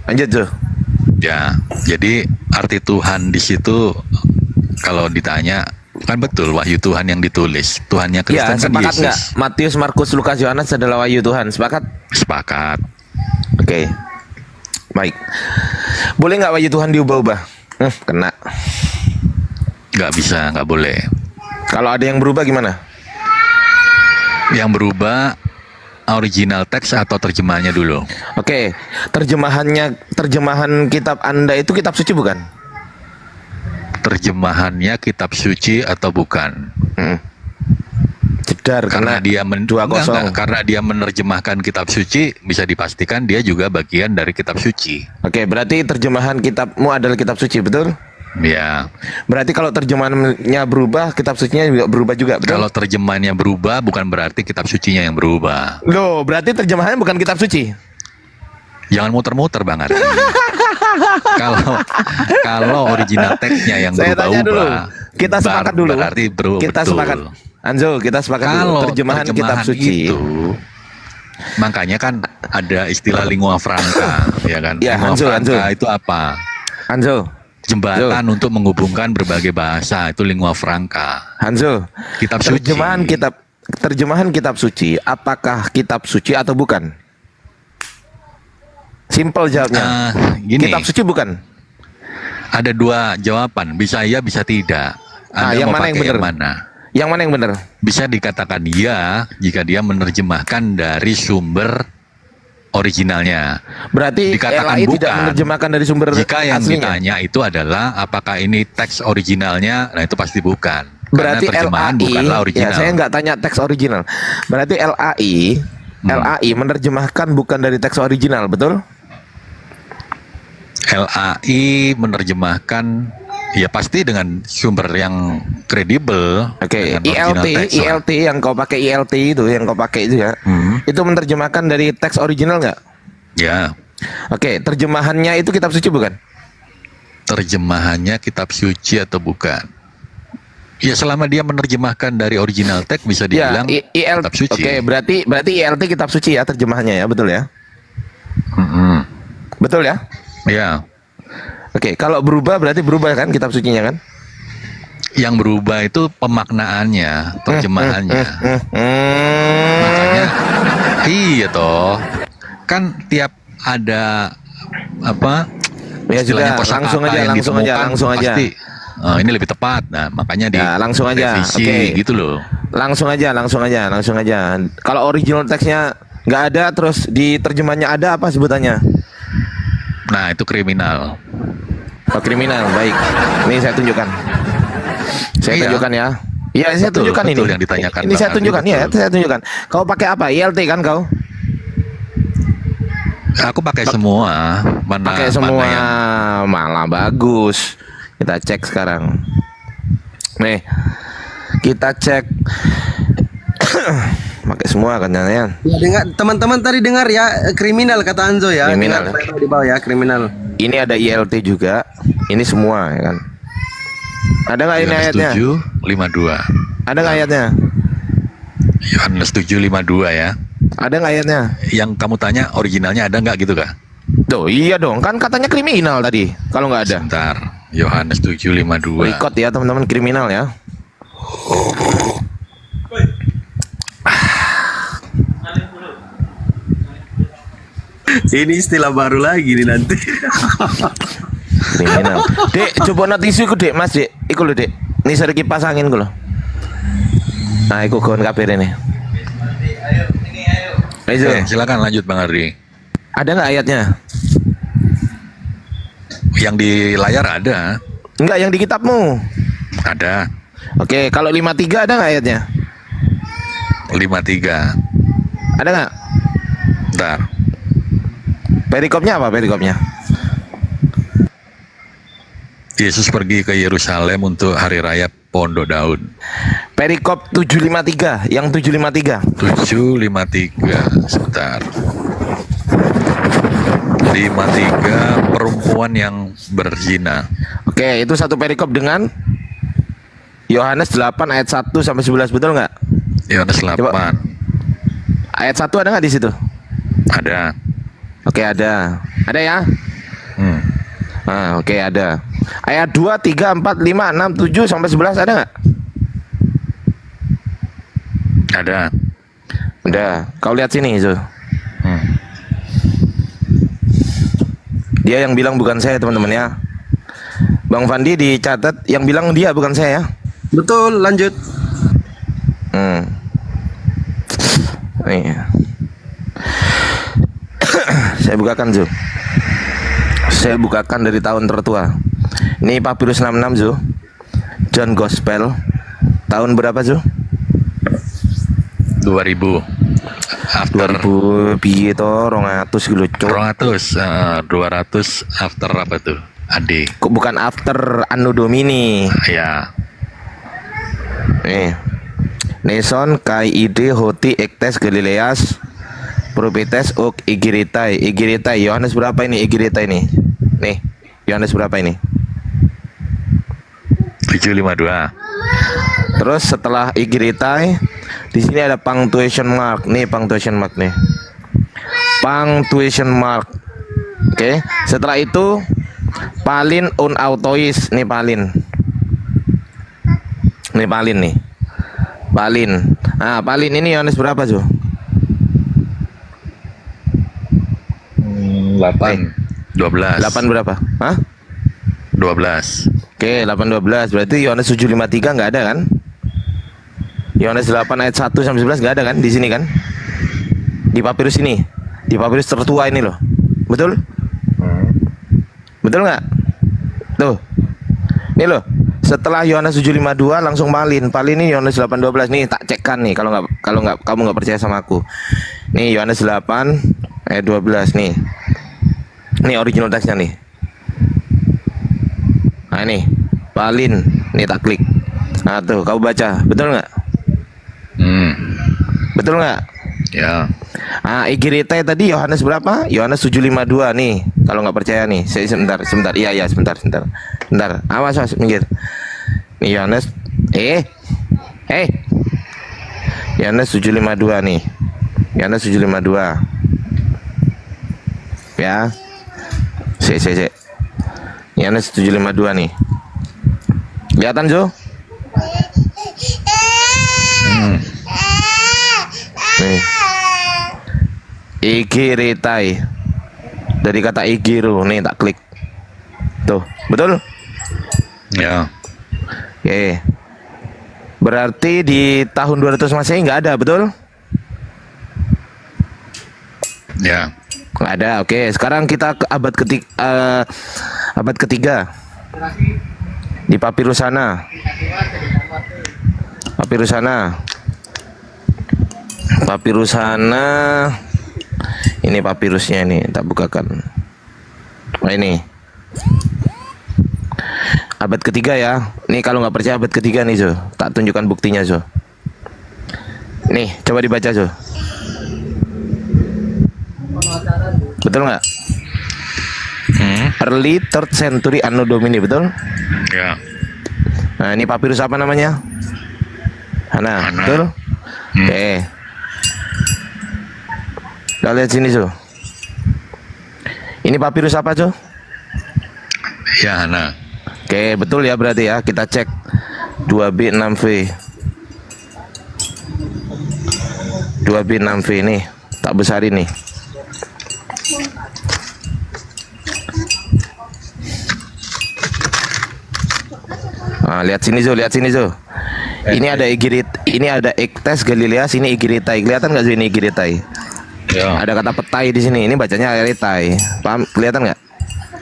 Lanjut, Zo. Ya, jadi arti Tuhan di situ kalau ditanya kan betul wahyu Tuhan yang ditulis. Tuhannya Ya, Kristen kan sepakat nggak? Yesus. Matius, Markus, Lukas, Yohanes adalah wahyu Tuhan. Sepakat? Sepakat. Oke. Baik. Boleh nggak wahyu Tuhan diubah-ubah? Kena. Nggak bisa, nggak boleh. Kalau ada yang berubah gimana? Yang berubah original teks atau terjemahannya dulu. Oke. Terjemahan kitab Anda itu kitab suci bukan? Terjemahannya kitab suci atau bukan? Jedar Karena dia 2-0. karena dia menerjemahkan kitab suci, bisa dipastikan dia juga bagian dari kitab suci. Oke, berarti terjemahan kitabmu adalah kitab suci, betul? Ya. Berarti kalau terjemahannya berubah, kitab sucinya juga berubah juga, betul? Kalau terjemahannya berubah bukan berarti kitab sucinya yang berubah. Loh, berarti terjemahannya bukan kitab suci? Jangan muter-muter Bang Ardi. Kalau original teksnya yang Saya tanya dulu. berubah-ubah, Kita sepakat dulu. Berarti Kita betul. sepakat. Anzo, kita sepakat dulu. Kalau Terjemahan kitab suci. itu, makanya kan ada istilah lingua franca, ya kan? Ya, Lingua Hanzo, franca Hanzo. itu apa? Hanzo, Jembatan untuk menghubungkan berbagai bahasa, itu lingua franca. Hanzo. Kitab suci. Terjemahan kitab suci, apakah kitab suci atau bukan? Simple jawabnya. Gini, Kitab suci bukan? ada dua jawaban, bisa iya, bisa tidak. Anda yang mau mana yang pakai benar? yang mana? Yang mana yang benar? Bisa dikatakan iya jika dia menerjemahkan dari sumber originalnya. Berarti Dikatakan LAI bukan. tidak menerjemahkan dari sumber Jika yang aslinya. ditanya itu adalah apakah ini teks originalnya, nah itu pasti bukan. Berarti Karena terjemahan LAI, bukanlah original. ya saya nggak tanya teks original. Berarti LAI menerjemahkan bukan dari teks original, betul? LAI menerjemahkan Ya pasti dengan sumber yang kredibel. Oke, dengan original text lah. ILT yang kau pakai ILT itu, yang kau pakai itu ya. Itu menerjemahkan dari teks original nggak? Ya, Oke, terjemahannya itu kitab suci bukan? terjemahannya kitab suci atau bukan? Ya selama dia menerjemahkan dari original text bisa dibilang ILT. kitab suci. Oke, berarti ILT kitab suci ya terjemahannya ya, betul ya? Mm-mm. Betul ya? Ya, Oke, kalau berubah berarti berubah kan kitab sucinya kan? yang berubah itu pemaknaannya, terjemahannya. Makanya, iya toh, kan tiap ada apa? Ya istilahnya sudah, kosakata langsung aja, yang langsung aja, ditemukan, langsung aja. pasti, ini lebih tepat. Nah, makanya di Ya, langsung aja. revisi Oke. gitu loh. Langsung aja. Kalau original teksnya nggak ada, terus di terjemahnya ada apa sebutannya? Nah, itu kriminal. Oh, kriminal, baik. Ini saya tunjukkan. Saya Iya. tunjukkan ya. Iya, saya Betul, tunjukkan betul ini. yang ditanyakan Ini Bang saya Ardi, tunjukkan ya, betul. saya tunjukkan. Kau pakai apa? ILT kan kau? Aku pakai semua. Pakai Mana semua, yang malah bagus. Kita cek sekarang. Nih, kita cek. Pakai semua katanya. Ya, dengar teman-teman tadi dengar ya, kriminal kata Anzo ya. Kriminal. Dengar di bawah ya, kriminal. Ini ada ILT juga. Ini semua ya kan. Ada nggak ini Yohanes ayatnya? 7:52. Ada nggak ayatnya? Yohanes 7:52 ya. Ada nggak ayatnya? Yang kamu tanya originalnya ada nggak gitu kah? Tuh, iya dong. Kan katanya kriminal tadi. Kalau nggak ada. Sebentar. Yohanes 7:52. Record ya teman-teman, kriminal ya. Ini istilah baru lagi nih nanti. Kriminal. Dek, coba tisu ku dek, Mas dek. Iku lho dek. Ini sari kipas angin ku lho. Nah, iku kawan kabeh ini. Ayo. Silakan lanjut Bang Ardi. Ada nggak ayatnya? Yang di layar ada. Enggak, yang di kitabmu. Ada. Oke, kalau 53 ada nggak ayatnya? 53. Ada nggak? Bentar. Perikopnya apa perikopnya? Yesus pergi ke Yerusalem untuk hari raya Pondok Daun. Perikop 753, yang 753. 7:53. Sebentar. 53 perempuan yang berzina. Oke, itu satu perikop dengan Yohanes 8 ayat 1 sampai 11, betul nggak? Yohanes 8. Coba. Ayat 1 ada nggak di situ? Ada. Oke, ada. Ada ya? Hmm. Nah, oke, ada. Ayat 2, 3, 4, 5, 6, 7 sampai 11 ada nggak? Ada. Udah. Kau lihat sini, Zul. Hmm. Dia yang bilang bukan saya, teman-teman ya. Bang Fandi dicatat yang bilang dia bukan saya ya. Betul, lanjut. Nih. Saya bukakan, Zul. Saya bukakan dari tahun tertua. Ini Papyrus 66, Zul. John Gospel. Tahun berapa, Zul? 2000. After 2000 piye to 200 kilo, Cuk. 200 after apa tuh? Ade. Kok bukan after Anno Domini. Ya. Nih. Neson kai ide hoti ektes Galileas propetes ok igiritai. Igiritai Yohanes berapa ini igiritai ini? Nih, Yohanes berapa ini? 7:52. Terus setelah igiritai di sini ada punctuation mark. Nih punctuation mark nih. Punctuation mark. Oke, setelah itu palin un autois. Nih palin. Nih palin nih. Palin. Nah, palin ini Yohanes berapa, Zo? 8. 12. 8 berapa? Hah? 12. Oke, 8:12. Berarti Yohanes 7:53 nggak ada kan? Yohanes 8 ayat 1 sampai 11 nggak ada kan di sini kan? Di papirus ini. Di papirus tertua ini loh. Betul? Betul nggak? Tuh. Ini loh. Setelah Yohanes 7:52 langsung palin. Palin ini Yohanes 8:12 nih, tak cekkan nih kalau nggak kamu nggak percaya sama aku. Nih Yohanes 8 ayat 12 nih. Ini original teksnya nih. Nah ini Palin. Nih tak klik. Nah tuh, kau baca. Betul nggak? Betul nggak? Ya. Ah, Igiritai tadi Yohanes berapa? Yohanes 7:52 nih. Kalau nggak percaya nih, saya sebentar. Iya, sebentar. Bentar. Awas, minggir. Nih Yohanes. Yohanes 7:52 nih. Yohanes 7:52. Ya. Cek. Yohanes 7:52 nih. Kelihatan, Jo? Nih. Igiritai. Dari kata igiru nih tak klik. Tuh, betul? Ya. Oke. Berarti di tahun 200 Masehi nggak ada, betul? Ya. Nggak ada. Oke, sekarang kita ke abad ketiga. Di Papirusana. Ini papirusnya ini, tak bukakan. Nah ini. Abad ketiga ya. Nih kalau nggak percaya abad ketiga nih, Jo. Tak tunjukkan buktinya, Jo. Nih, coba dibaca, Jo. Betul nggak? Early 3rd century Anno Domini, betul? Ya. Nah, ini papirus apa namanya? Hana, Hana. betul? Oke. Kita lihat sini, Jo. Ini papirus apa, Jo? Ya, Hana. Oke, betul ya berarti ya. Kita cek 2B6V. 2B6V ini tak besar ini. Nah, lihat sini, Jo. Ini ada Ectes Galileas, ini Igiritai. Kelihatan nggak, Jo, ini Igiritai? Ya. Ada kata petai di sini. Ini bacanya Eritai. Paham? Kelihatan nggak?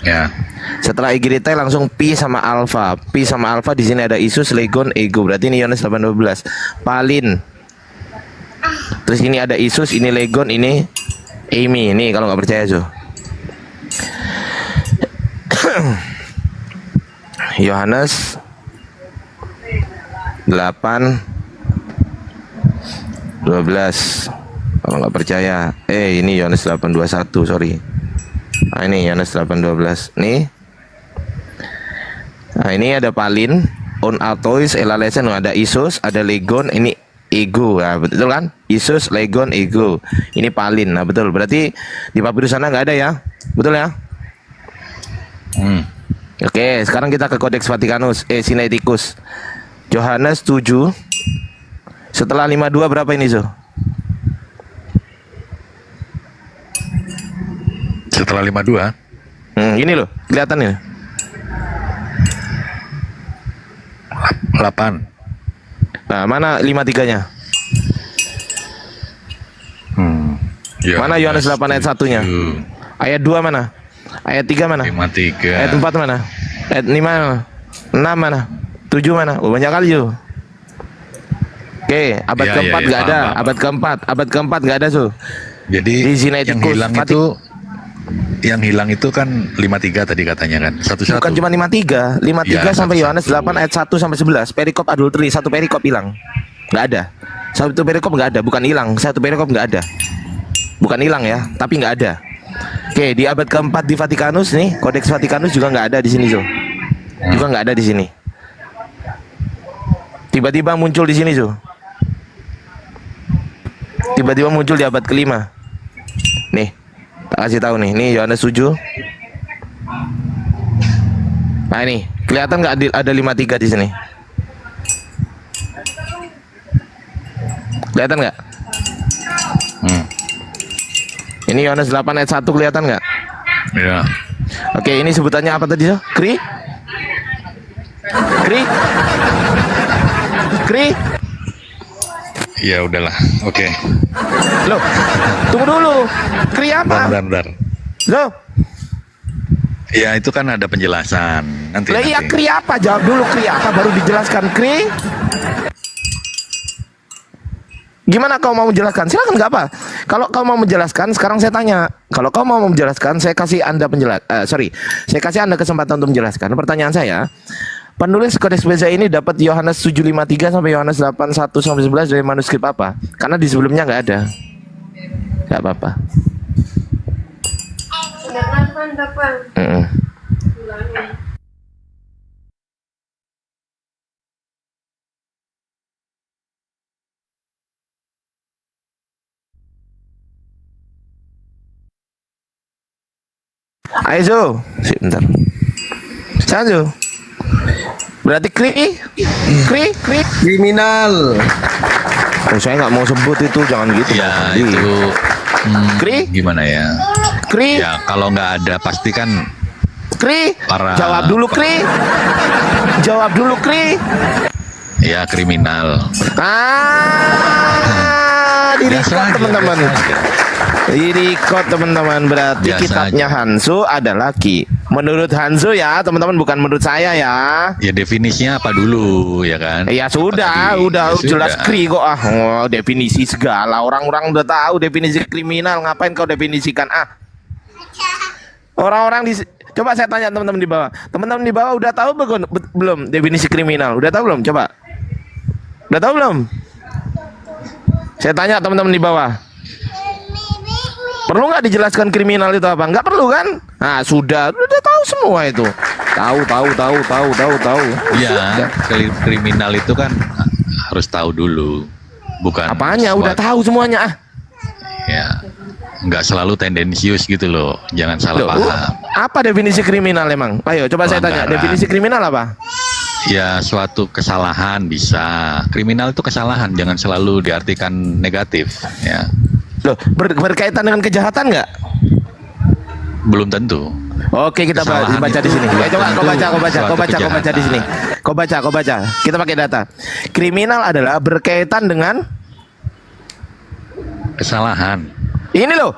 Ya. Setelah Igiritai langsung pi sama alfa. Pi sama alfa di sini ada Isus, Legon, Ego. Berarti ini Yohanes 8:12. Palin. Terus ini ada Isus, ini Legon, ini Amy. Ini kalau nggak percaya, Jo. Yohanes 8:12. Kalau nggak percaya, ini Yohanes 8:21, sorry. Nah, ini Yohanes 8:12. Nih. Nah, ini ada Palin, On Atois, Elalesen, ada Isus, ada Legon, ini Ego. Nah, betul kan? Isus, Legon, Ego. Ini Palin. Nah, betul. Berarti di papirus sana nggak ada ya? Betul ya? Oke, sekarang kita ke Codex Vaticanus, Sinaiticus. Yohanes 7. Setelah 52 berapa ini, Jo? Setelah 52. Ini loh, kelihatan ya? 8. Nah, mana 53-nya? Mana Yohanes 8 ayat 1-nya? Ayat 2 mana? Ayat 3 mana? 53. Ayat 4 mana? Ayat 5 mana? 6 mana? 7 mana? Oh, banyak kali, Jo. Oke, abad Ya, keempat ya, nggak ada. paham. Abad keempat nggak ada, Jo. Jadi Di Sinaiticus, yang hilang itu kan 53 tadi katanya kan. Satu-satu. Bukan cuma 53 Ya, sampai satu-satu. Yohanes 8 ayat 1 sampai 11. Perikop adultery, satu perikop hilang. Nggak ada. Satu perikop nggak ada, bukan hilang. Satu perikop nggak ada. Bukan hilang ya, tapi nggak ada. Oke, di abad keempat di Vaticanus nih, Codex Vaticanus juga nggak ada di sini, Jo. Juga nggak ada di sini. Tiba-tiba muncul di sini, Jo. Tiba-tiba muncul di abad kelima. Nih, tak kasih tahu nih. Nih Yohanes 7. Nah ini, kelihatan nggak ada 53 di sini? Kelihatan nggak? Ini Yohanes 8 ayat 1 kelihatan nggak? Ya. Oke, ini sebutannya apa tadi, Jo? Kri? Ya udahlah. Oke. Loh, tunggu dulu. Kri apa? Bentar. Loh, Ya itu kan ada penjelasan. Nanti. lah iya kri apa? Jawab dulu kri apa baru dijelaskan kri. Gimana kau mau menjelaskan? Silakan, nggak apa. Kalau kau mau menjelaskan, sekarang saya tanya. Kalau kau mau menjelaskan, saya kasih Anda saya kasih Anda kesempatan untuk menjelaskan. Pertanyaan saya, Penulis Kodeks Beja ini dapat Yohanes 7:53 sampai Yohanes 8:1 sampai 11 dari manuskrip apa? Karena di sebelumnya nggak ada. Nggak apa-apa. Mm-mm. Ayo Zo, bentar. Sanjo. Berarti kri. Kriminal. Oh, saya nggak mau sebut itu, jangan gitu. Ya Bang. itu Kri? gimana ya? Kri. Ya kalau nggak ada pasti kan Kri. Para- Jawab dulu Kri. Jawab dulu Kri. ya kriminal. Di Biasa record aja, teman-teman. biasa aja. Di record teman-teman, berarti Biasa kitabnya aja. Hanzo adalah Ki. Menurut Hanzo ya teman-teman, bukan menurut saya ya. Ya definisinya apa dulu ya kan? Ya sudah, Apa tadi? udah Ya jelas sudah. kri kok oh, definisi segala. Orang-orang udah tahu definisi kriminal, ngapain kau definisikan Orang-orang di coba saya tanya teman-teman di bawah. Teman-teman di bawah udah tahu belum definisi kriminal? Udah tahu belum? Coba. Udah tahu belum? Saya tanya teman-teman di bawah. Perlu nggak dijelaskan kriminal itu apa? Nggak perlu kan? Nah, udah tahu semua itu. Tahu. Ya, kriminal itu kan harus tahu dulu. Bukan Apanya? Udah sesuatu- tahu semuanya Ya, nggak selalu tendensius gitu loh. Jangan salah Loh, paham. apa definisi kriminal emang? Ayo coba saya tanya. Pelanggaran. Definisi kriminal apa? Ya, suatu kesalahan bisa. Kriminal itu kesalahan, jangan selalu diartikan negatif. Ya, Loh, berkaitan dengan kejahatan nggak? belum tentu. Oke, kita Kesalahan baca di itu sini. belum Coba tentu kau baca suatu di sini. Kau baca. Kita pakai data. Kriminal adalah berkaitan dengan Kesalahan. ini loh.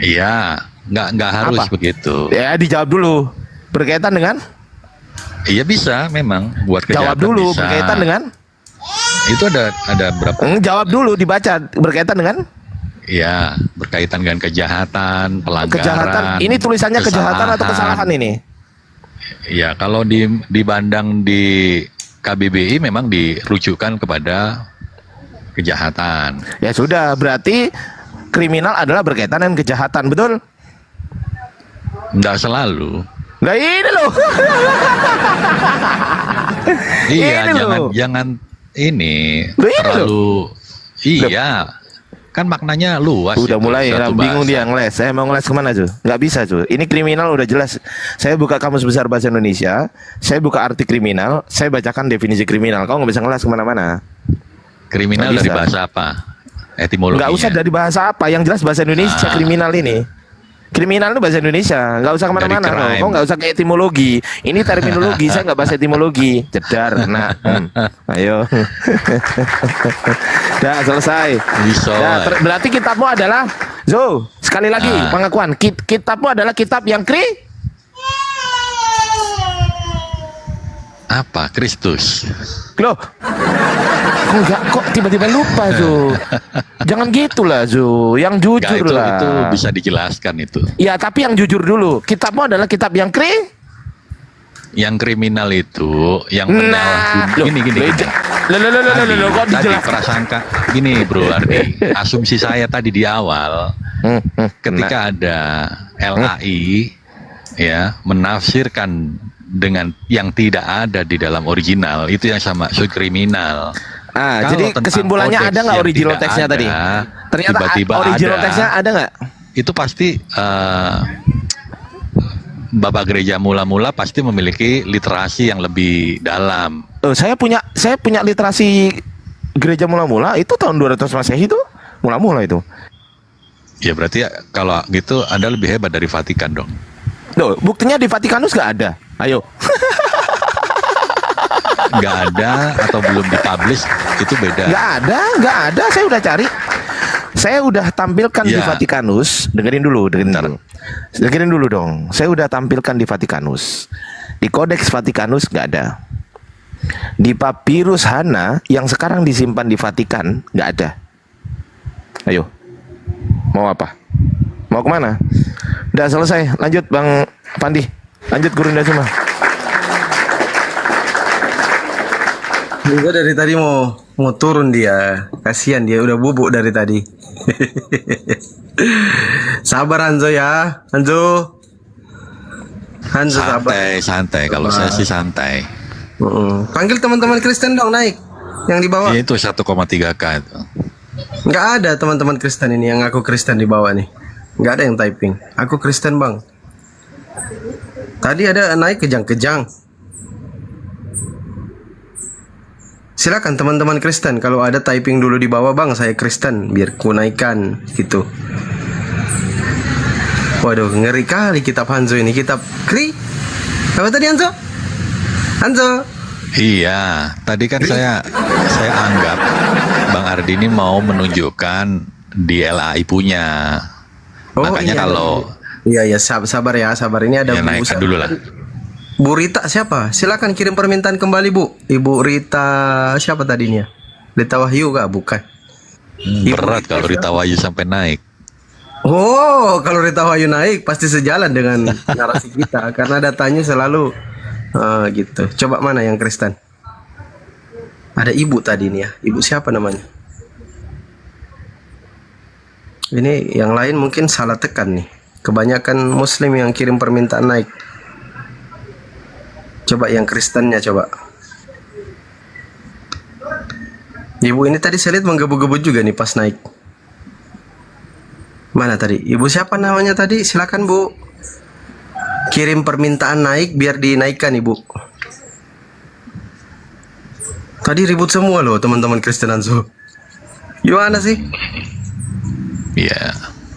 Iya, nggak harus Apa? begitu. Ya, dijawab dulu. Berkaitan dengan? Iya bisa, memang buat Jawab kejahatan dulu. bisa. Berkaitan dengan? Itu ada berapa? Jawab dulu, dibaca. Berkaitan dengan? Ya, berkaitan dengan kejahatan, pelanggaran. Kejahatan. Ini tulisannya kejahatan atau kesalahan ini? Ya, kalau dibandang di KBBI memang dirujukan kepada kejahatan. Ya sudah, berarti kriminal adalah berkaitan dengan kejahatan, betul? Nggak selalu. Nah ini loh. Iya, Ini loh. jangan ini Loh, ini terlalu. Iya, kan maknanya luas. Udah itu, mulai ya, suatu bingung bahasa. dia ngeles. Saya mau ngeles kemana tuh? Nggak bisa tuh. Ini kriminal udah jelas. Saya buka Kamus Besar Bahasa Indonesia. Saya buka arti kriminal. Saya bacakan definisi kriminal. Kau nggak bisa ngeles kemana-mana. Kriminal Nggak dari bisa. bahasa apa? Etimologinya. Nggak usah dari bahasa apa. Yang jelas bahasa Indonesia kriminal ini. Kriminal itu bahasa Indonesia. Nggak usah kemana-mana. Dari crime. Kau nggak usah ke etimologi. Ini terminologi. Saya nggak bahasa etimologi. Jedar. Nah, ayo. Dah selesai. Bisa. Nah, berarti kitabmu adalah Zo, sekali lagi pengakuan. Kitabmu adalah kitab yang Apa? Kristus. Loh. Kok tiba-tiba lupa, Zo? Jangan gitulah, Zo. Yang Nggak, jujur lah. itu bisa dijelaskan itu. Ya, tapi yang jujur dulu. Kitabmu adalah kitab yang Yang kriminal itu yang Nah, menyalahguna. loh, Gini. Loh, kok Tadi dijelaskan? prasangka gini Bro Ardi, asumsi saya tadi di awal ketika ada LAI ya menafsirkan dengan yang tidak ada di dalam original, itu yang sama maksud kriminal. Kalau Jadi tentang kesimpulannya kodeks ada nggak yang original tidak teksnya ada, tadi? Ternyata tiba-tiba original ada. teksnya ada nggak? Itu pasti Bapak gereja mula-mula pasti memiliki literasi yang lebih dalam. Saya punya literasi gereja mula-mula itu tahun 200 Masehi itu mula-mula itu. Ya berarti kalau gitu Anda lebih hebat dari Vatikan dong. Loh, buktinya di Vatikanus nggak ada. Ayo. Nggak ada atau belum dipublish itu beda. Nggak ada. Saya udah cari. Saya udah tampilkan di Ya. Vatikanus. Dengerin dulu dong. Saya udah tampilkan di Vatikanus. Di Kodeks Vatikanus nggak ada. Di Papirus Hana yang sekarang disimpan di Vatikan nggak ada. Ayo, mau apa? Mau kemana? Udah selesai. Lanjut Bang Pandi. Lanjut Guru Dasuma. Juga dari tadi mau turun dia. Kasihan dia udah bubuk dari tadi. Sabar Hanzo ya. Hanzo. Hanzo sabar. Santai. Kalau saya sih santai. Panggil teman-teman Kristen dong naik. Yang di bawah. Ya, itu 1,3K itu. Nggak ada teman-teman Kristen ini yang aku Kristen di bawah nih. Nggak ada yang typing. Aku Kristen bang. Tadi ada naik kejang-kejang. Silakan teman-teman Kristen kalau ada typing dulu di bawah bang saya Kristen biar ku naikkan gitu. Waduh ngeri kali kitab Hanzo ini kitab Kri. Apa tadi Hanzo? Hanzo. Iya, tadi kan saya anggap Bang Ardi ini mau menunjukkan di LAI punya. Makanya iya, kalau iya sabar ya sabar ini ada ya, Bu naikkan dulu lah. Bu Rita siapa? Silakan kirim permintaan kembali Bu. Ibu Rita siapa tadinya? Rita Wahyu gak? Bukan. Berat kalau Rita Wahyu sampai naik. Oh, kalau Rita Wahyu naik pasti sejalan dengan narasi kita karena datanya selalu gitu. Coba mana yang Kristen? Ada ibu tadi nih ya. Ibu siapa namanya? Ini yang lain mungkin salah tekan nih. Kebanyakan Muslim yang kirim permintaan naik. Coba yang Kristennya coba. Ibu ini tadi saya lihat menggebu-gebu juga nih pas naik. Mana tadi? Ibu siapa namanya tadi? Silakan Bu. Kirim permintaan naik biar dinaikkan Ibu. Tadi ribut semua loh teman-teman Kristen Hanzo. Gimana sih?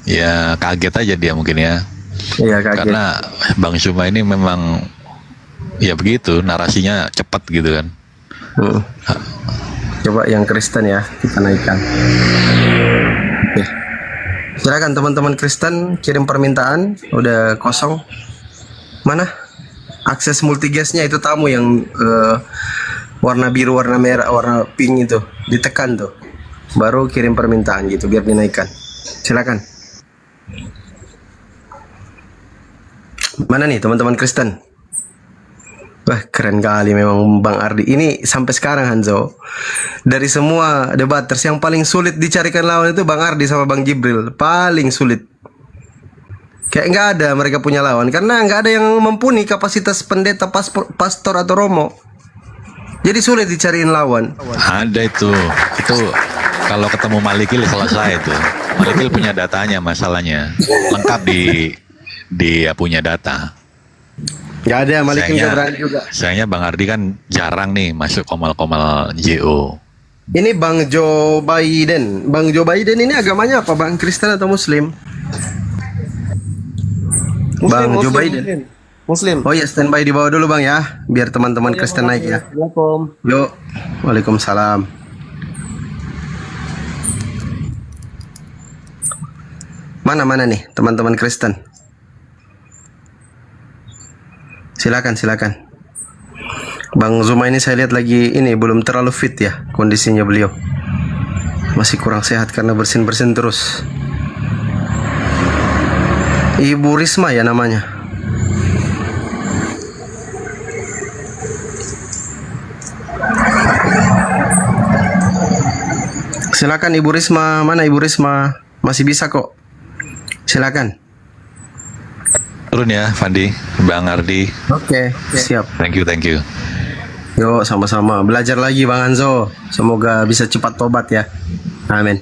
Ya kaget aja dia mungkin ya. Iya kaget. Karena Bang Suma ini memang ya begitu narasinya cepat gitu kan. Coba yang Kristen ya kita naikkan. Oke. Silakan teman-teman Kristen kirim permintaan. Udah kosong. Mana? Akses multigasnya itu tamu yang warna biru, warna merah, warna pink itu ditekan tuh. Baru kirim permintaan gitu biar dinaikkan. Silakan. Mana nih teman-teman Kristen? Wah keren kali memang Bang Ardi. Ini sampai sekarang Hanzo, dari semua debaters yang paling sulit dicarikan lawan itu Bang Ardi sama Bang Jibril. Paling sulit. Kayak nggak ada mereka punya lawan karena nggak ada yang mumpuni kapasitas pendeta, pastor atau romo. Jadi sulit dicariin lawan. Ada itu kalau ketemu Malikil selesai itu. Malikil punya datanya masalahnya lengkap di punya data. Nggak ada Malikin berani juga. Sayangnya Bang Ardi kan jarang nih masuk komal-komal JO. Ini Bang Joe Biden. Bang Joe Biden ini agamanya apa? Bang Kristen atau Muslim? Bang Joe Biden. Muslim. Oh ya standby di bawah dulu Bang ya, biar teman-teman Kristen naik ya. Assalamualaikum. Yuk. Waalaikumsalam. Mana nih teman-teman Kristen? Silakan. Bang Zuma ini saya lihat lagi ini belum terlalu fit ya kondisinya beliau. Masih kurang sehat karena bersin-bersin terus. Ibu Risma ya namanya. Silakan Ibu Risma, mana Ibu Risma? Masih bisa kok. Silakan. Turun ya Fandi, Bang Ardi. Oke, siap. Thank you. Yuk sama-sama belajar lagi Bang Hanzo. Semoga bisa cepat tobat ya. Amin.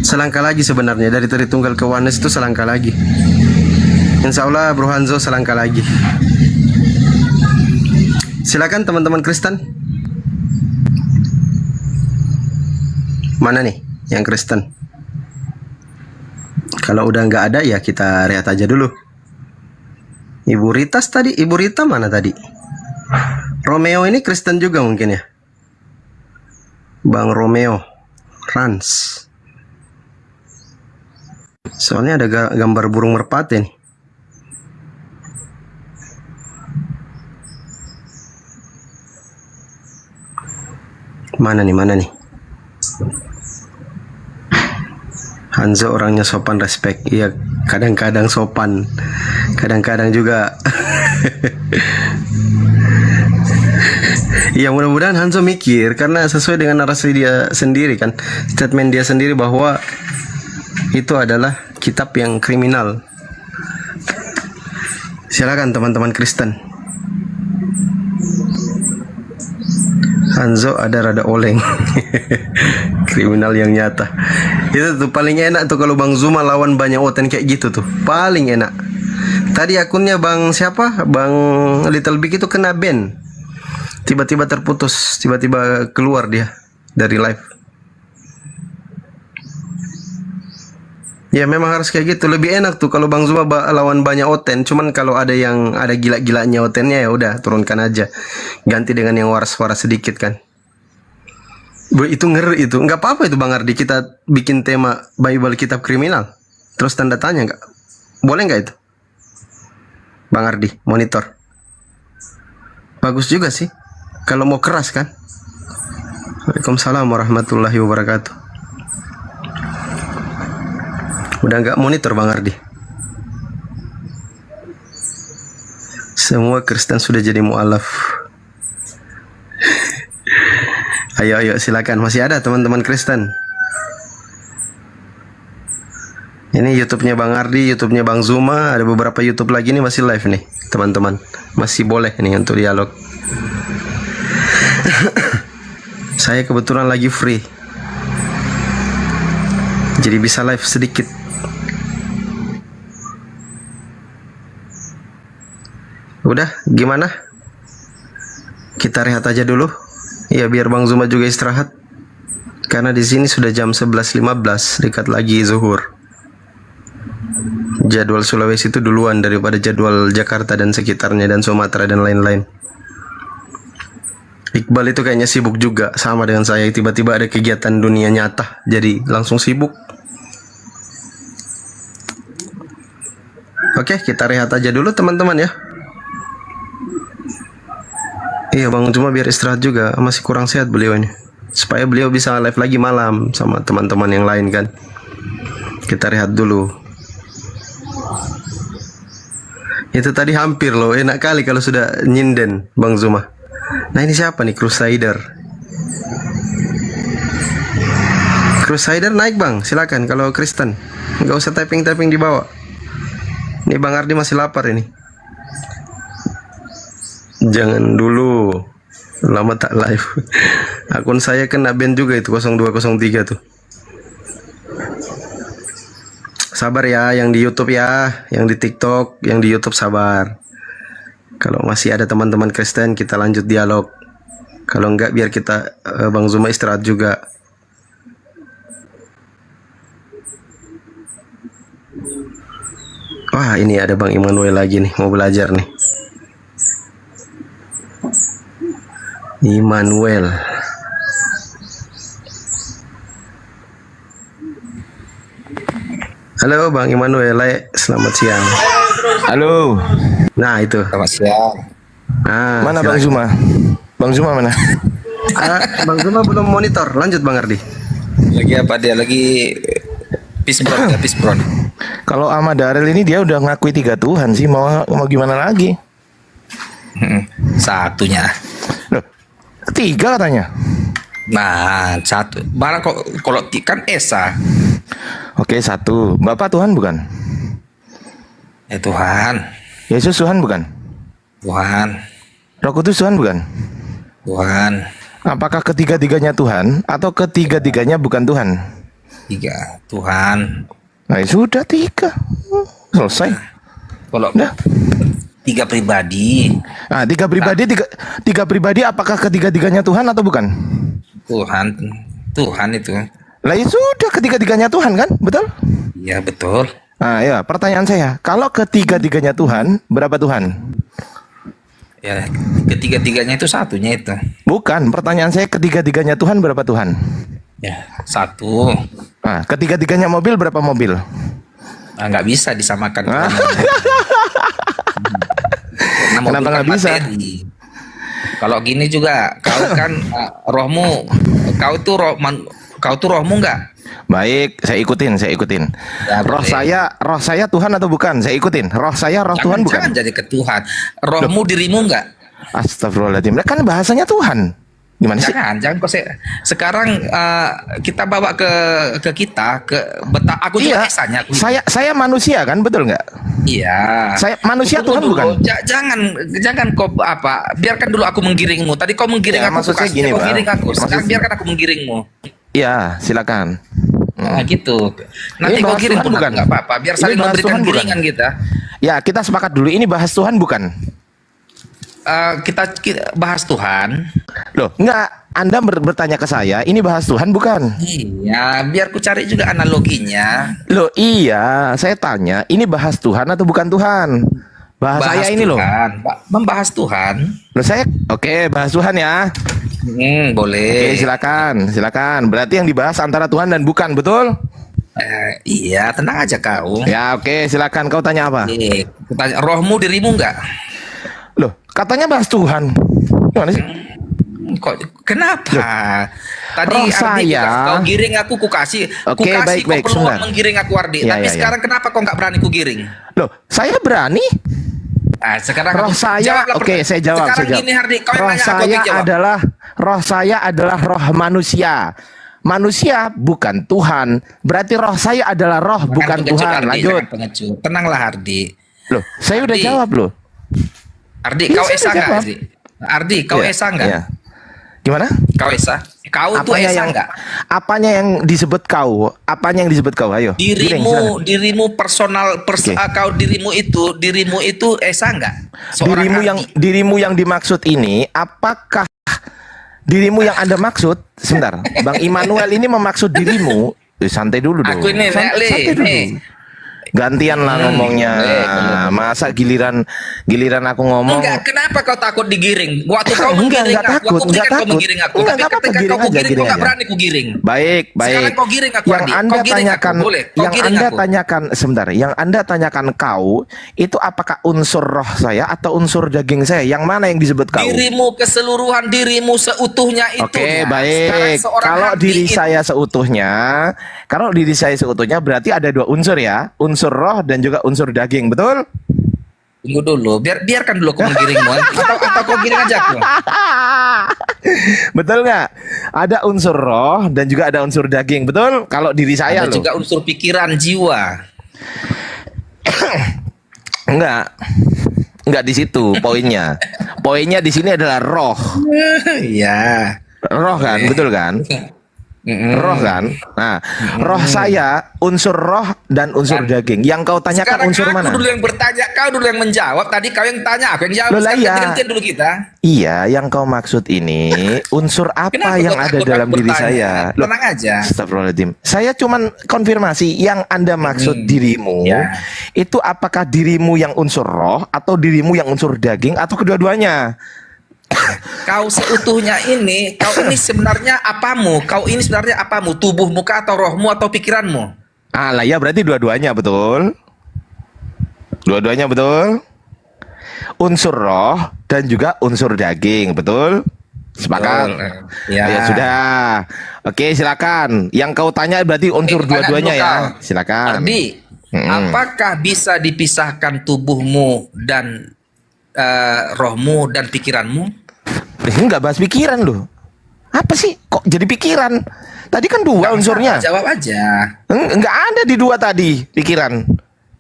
Selangkah lagi sebenarnya dari Tritunggal ke Oneness itu selangkah lagi. Insya Allah Bro Hanzo selangkah lagi. Silakan teman-teman Kristen. Mana nih yang Kristen? Kalau udah nggak ada ya kita rehat aja dulu. Ibu Rita mana tadi? Romeo ini Kristen juga mungkin ya. Bang Romeo Rans. Soalnya ada gambar burung merpati nih. Mana nih? Hanzo orangnya sopan, respect. Iya, kadang-kadang sopan, kadang-kadang juga Ya mudah-mudahan Hanzo mikir karena sesuai dengan narasi dia sendiri kan, statement dia sendiri bahwa itu adalah kitab yang kriminal. Silakan teman-teman Kristen. Hanzo ada rada oleng. Kriminal yang nyata. Itu tuh paling enak tuh kalau Bang Zuma lawan banyak oten kayak gitu tuh. Paling enak. Tadi akunnya Bang siapa? Bang Little Big itu kena ban. Tiba-tiba terputus, tiba-tiba keluar dia dari live. Ya memang harus kayak gitu. Lebih enak tuh kalau Bang Zuma lawan banyak oten. Cuman kalau ada yang ada gila-gilanya otennya ya udah turunkan aja. Ganti dengan yang waras-waras sedikit kan. Itu ngeri itu. Nggak apa-apa itu Bang Ardi kita bikin tema Bible kitab kriminal. Terus tanda tanya nggak? Boleh nggak itu? Bang Ardi monitor. Bagus juga sih. Kalau mau keras kan. Waalaikumsalam warahmatullahi wabarakatuh. Udah nggak monitor Bang Ardi. Semua Kristen sudah jadi mu'alaf. Ayo silakan. Masih ada teman-teman Kristen. Ini YouTube-nya Bang Ardi, YouTube-nya Bang Zuma, ada beberapa YouTube lagi nih masih live nih, teman-teman. Masih boleh nih untuk dialog. Saya kebetulan lagi free. Jadi bisa live sedikit. Udah, gimana? Kita rehat aja dulu. Ya biar Bang Zuma juga istirahat. Karena di sini sudah jam 11.15, dekat lagi zuhur. Jadwal Sulawesi itu duluan daripada jadwal Jakarta dan sekitarnya dan Sumatera dan lain-lain. Iqbal itu kayaknya sibuk juga sama dengan saya. Tiba-tiba ada kegiatan dunia nyata, jadi langsung sibuk. Oke, kita rehat aja dulu teman-teman ya. Iya Bang, cuma biar istirahat juga, masih kurang sehat beliau ini. Supaya beliau bisa live lagi malam sama teman-teman yang lain kan. Kita rehat dulu. Itu tadi hampir loh, enak kali kalau sudah nyinden Bang Zuma. Nah ini siapa nih, Crusader? Crusader naik Bang, silakan kalau Kristen. Nggak usah typing-typing di bawah. Ini Bang Ardi masih lapar ini. Jangan dulu, lama tak live. Akun saya kena ban juga itu 0203 tuh. Sabar ya, yang di YouTube ya, yang di TikTok, yang di YouTube sabar. Kalau masih ada teman-teman Kristen kita lanjut dialog. Kalau enggak biar kita Bang Zuma istirahat juga. Wah ini ada Bang Immanuel lagi nih, mau belajar nih. Immanuel. Halo Bang Immanuel, selamat siang. Halo. Nah itu. Selamat siang. Mana silakan. Bang Zuma? Bang Zuma mana? Bang Zuma belum monitor. Lanjut Bang Ardi. Lagi apa dia? Lagi peace bro, ya, peace bro. Kalau Ahmad Darel ini dia udah ngakui 3 Tuhan sih, mau gimana lagi? Satunya. Loh, 3 katanya. Nah, satu. Malah kalau kan Esa. Oke, 1. Bapak Tuhan bukan? Tuhan. Yesus Tuhan bukan? Tuhan. Roh Kudus Tuhan bukan? Tuhan. Apakah ketiga-tiganya Tuhan atau ketiga-tiganya bukan Tuhan? 3. Tuhan. Nah, sudah 3. Selesai. Kalau Dah. 3 pribadi. Nah, 3 pribadi, 3 pribadi apakah ketiga-tiganya Tuhan atau bukan? Tuhan itu. Lah ya sudah, ketiga-tiganya Tuhan kan? Betul? Iya, betul. Nah, ya, pertanyaan saya, kalau ketiga-tiganya Tuhan, berapa Tuhan? Ya, ketiga-tiganya itu satunya itu. Bukan, pertanyaan saya ketiga-tiganya Tuhan berapa Tuhan? Ya, 1. Nah, ketiga-tiganya mobil berapa mobil? Nah, nggak bisa disamakan. Ah. Karena mobil Kenapa kan nggak bisa? materi. Kalau gini juga, kau kan rohmu, kau tuh rohmu nggak? Baik, saya ikutin. Ya, Roh boleh. saya Tuhan atau bukan? Saya ikutin. Roh saya, roh Tuhan bukan? Jangan jadi ke Tuhan. Rohmu dirimu nggak? Astagfirullahaladzim. Kan bahasanya Tuhan. Gimana sih? Jangan kok sekarang kita bawa ke kita aku juga Iya. esanya. Saya manusia kan, betul nggak? Iya. Saya manusia Tunggu Tuhan dulu. bukan? Jangan kau biarkan dulu aku menggiringmu. Tadi kau menggiring Ya, aku, maksudnya kasih gini, kau Bang. giring aku. Sekarang Maksud- biarkan aku menggiringmu. Iya, silakan. Nah, gitu. Nanti Ini kau bahas giring Tuhan pun bukan? nggak apa-apa. Biar Ini saling bahas memberikan Tuhan bukan? giringan kita. Ya, kita sepakat dulu. Ini bahas Tuhan bukan? Kita bahas Tuhan. Loh, enggak. Anda bertanya ke saya, ini bahas Tuhan bukan? Iya, biar ku cari juga analoginya. Loh, iya. Saya tanya, ini bahas Tuhan atau bukan Tuhan? Bahas saya ini loh. Tuhan. Membahas Tuhan. Loh, saya oke, bahas Tuhan ya. Boleh. Oke, silakan. Berarti yang dibahas antara Tuhan dan bukan, betul? Iya, tenang aja kau. Ya, oke, silakan. Kau tanya apa? Kutanya, rohmu dirimu enggak? Loh, katanya bahas Tuhan. Gimana sih? Kenapa? Tadi Roh Ardi saya. kau giring aku kasih. Oke, Kasih baik, kau peluang sebentar. menggiring aku Ardi. Ya, Tapi ya, ya. sekarang kenapa kau nggak berani ku giring? Loh, saya berani. Sekarang Roh aku- saya, jawablah oke, saya jawab. Sekarang saya jawab. gini Hardi, kau yang roh nanya aku saya yang jawab. adalah roh manusia. Manusia bukan Tuhan. Berarti roh saya adalah roh, bukan pengecut, Tuhan. Hardi, Lanjut. jangan pengecut. Tenanglah Hardi. Loh, saya udah Ardi. jawab loh. Ardi, Iya, kau saya esa udah nggak jawab. Ardi? Ardi, kau Iya, esa nggak? iya. Gimana? Kau esa? Kau tuh esa nggak? apanya yang disebut kau? Apanya yang disebut kau? Ayo. Giring, silakan. Dirimu personal, Oke. kau dirimu itu esa nggak? Seorang Hardi. Dirimu yang dimaksud ini, apakah dirimu yang Anda maksud? Sebentar, Bang Immanuel ini memaksud dirimu. Santai dulu dong. Aku ini, Santai dulu. Gantian lah ngomongnya. Masa giliran aku ngomong. Enggak, kenapa kau takut digiring? Waktu kau Enggak, menggiring enggak aku takut, buktikan enggak kau takut. menggiring aku. Enggak, Tapi enggak apa-apa, ketika giring kau aja, giring, kau giring nggak aja. berani ku giring. Baik. Sekarang kau giring aku, Yang Ardi. Anda Kau giring tanyakan, aku, boleh. Kau yang giring Anda aku. tanyakan sebentar. Yang Anda tanyakan kau itu apakah unsur roh saya atau unsur daging saya? Yang mana yang disebut kau? Dirimu keseluruhan dirimu seutuhnya itu. Oke, ya. baik. Sekarang seorang Kalau Hardi diri itu- saya seutuhnya berarti ada dua unsur ya, unsur roh dan juga unsur daging, betul? Tunggu dulu, biarkan dulu aku menggiringmu. atau kau giring aja aku. Betul nggak? Ada unsur roh dan juga ada unsur daging, betul? Kalau diri saya Ada loh. juga unsur pikiran, jiwa. Enggak di situ poinnya. Poinnya di sini adalah roh. Iya. Roh kan, betul kan? Roh kan? Nah, roh saya unsur roh dan unsur daging. Yang kau tanyakan Sekarang unsur aku mana? dulu yang bertanya, kau dulu yang menjawab. Tadi kau yang tanya, aku yang jawab. Loh, lah Sekarang iya. gantian dulu kita. Iya, yang kau maksud ini unsur apa Kenapa yang kau ada takut dalam aku diri bertanya? saya? Loh, Tenang aja. Astagfirullahaladzim. Saya cuman konfirmasi yang Anda maksud dirimu Ya. itu apakah dirimu yang unsur roh atau dirimu yang unsur daging atau kedua-duanya? Kau seutuhnya ini, kau ini sebenarnya apamu? Kau ini sebenarnya apamu? Tubuhmu kah atau rohmu atau pikiranmu? Ah, lah ya berarti dua-duanya betul. Dua-duanya betul. Unsur roh dan juga unsur daging, betul? Sepakat? Betul. Ya. Ya sudah. Oke, silakan. Yang kau tanya berarti unsur Tanya dua-duanya dulu ya. kau. Silakan. Ardi, apakah bisa dipisahkan tubuhmu dan rohmu dan pikiranmu? Enggak bahas pikiran loh. Apa sih? Kok jadi pikiran? Tadi kan dua unsurnya. Jawab aja. Enggak ada di dua tadi pikiran.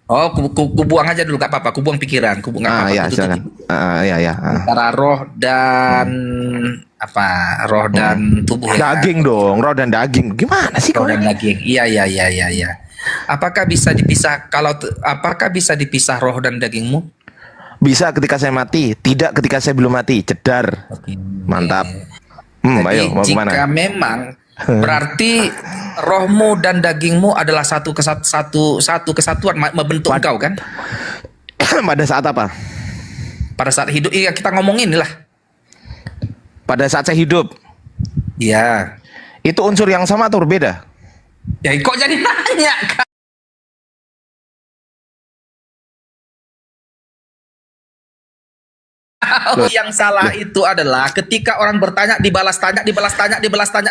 Oh, ku buang aja dulu, gak apa-apa. Ku buang pikiran, ku buang apa-apa. Ya, ku silakan. tutup. Ya. Antara roh dan apa? Roh dan tubuh ya. Daging dong, roh dan daging. Gimana sih Roh kau? dan daging. Iya. Apakah bisa dipisah roh dan dagingmu? Bisa ketika saya mati, tidak ketika saya belum mati. Cedar. Mantap. Jadi Ayo mau jika kemana? memang berarti rohmu dan dagingmu adalah satu kesatuan membentuk engkau kan? Pada saat apa? Pada saat hidup, iya kita ngomongin lah. Pada saat saya hidup. Iya. Itu unsur yang sama atau berbeda? Ya kok jadi nanya kan? Yang salah itu adalah ketika orang bertanya dibalas tanya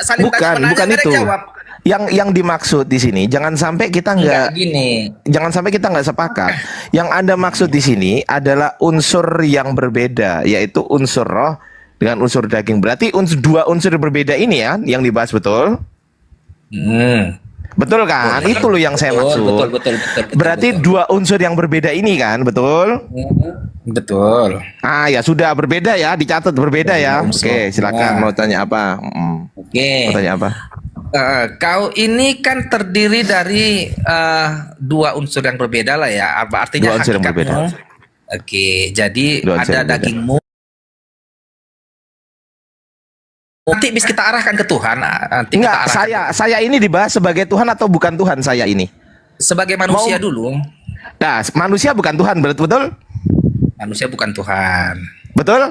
saling tanya menanya Bukan mereka itu. jawab. yang dimaksud di sini jangan sampai kita Enggak gini. jangan sampai kita nggak sepakat. Yang Anda maksud di sini adalah unsur yang berbeda, yaitu unsur roh dengan unsur daging. Berarti dua unsur yang berbeda ini ya yang dibahas, betul? Betul kan? Itu loh yang saya maksud. Betul. Berarti dua unsur yang berbeda ini kan, betul? Betul. Ah ya sudah, berbeda ya, dicatat berbeda ya. Oke, silakan mau tanya apa? Oke. Mau tanya apa? Kau ini kan terdiri dari dua unsur yang berbeda lah ya. Apa artinya Dua unsur yang hakikatmu? berbeda. Oke, jadi Dua unsur ada yang berbeda. dagingmu. Nanti bisa kita arahkan ke Tuhan. Nanti kita Enggak, arahkan saya ini dibahas sebagai Tuhan atau bukan Tuhan saya ini? sebagai manusia dulu. Nah, manusia bukan Tuhan, betul? Manusia bukan Tuhan. Betul?